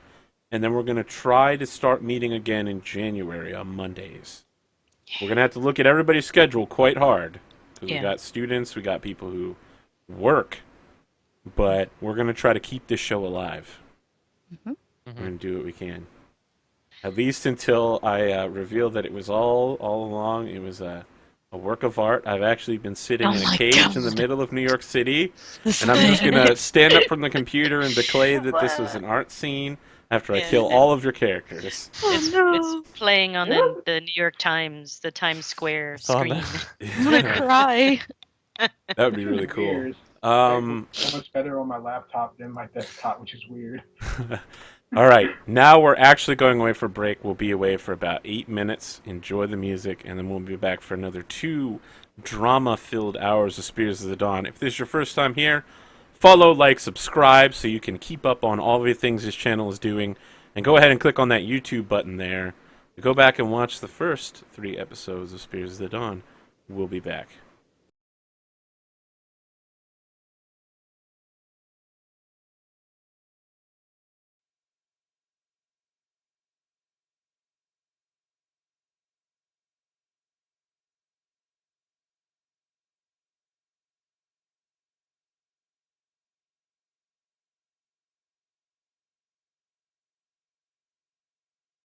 and then we're gonna try to start meeting again in January on Mondays. We're gonna have to look at everybody's schedule quite hard because we got students, we got people who work, but we're gonna try to keep this show alive. Mm-hmm. We're gonna do what we can. At least until I reveal that it was all along, it was a work of art. I've actually been sitting in a cage in the middle of New York City, and I'm just going to stand up from the computer and declare that this was an art scene after I kill all of your characters. It's playing on the New York Times, the Times Square screen. I'm gonna cry. That would be really cool. Weird. So much better on my laptop than my desktop, which is weird. All right, now we're actually going away for break. We'll be away for about 8 minutes. Enjoy the music, and then we'll be back for another 2 drama-filled hours of Spears of the Dawn. If this is your first time here, follow, like, subscribe so you can keep up on all the things this channel is doing. And go ahead and click on that YouTube button there to go back and watch the first 3 episodes of Spears of the Dawn. We'll be back.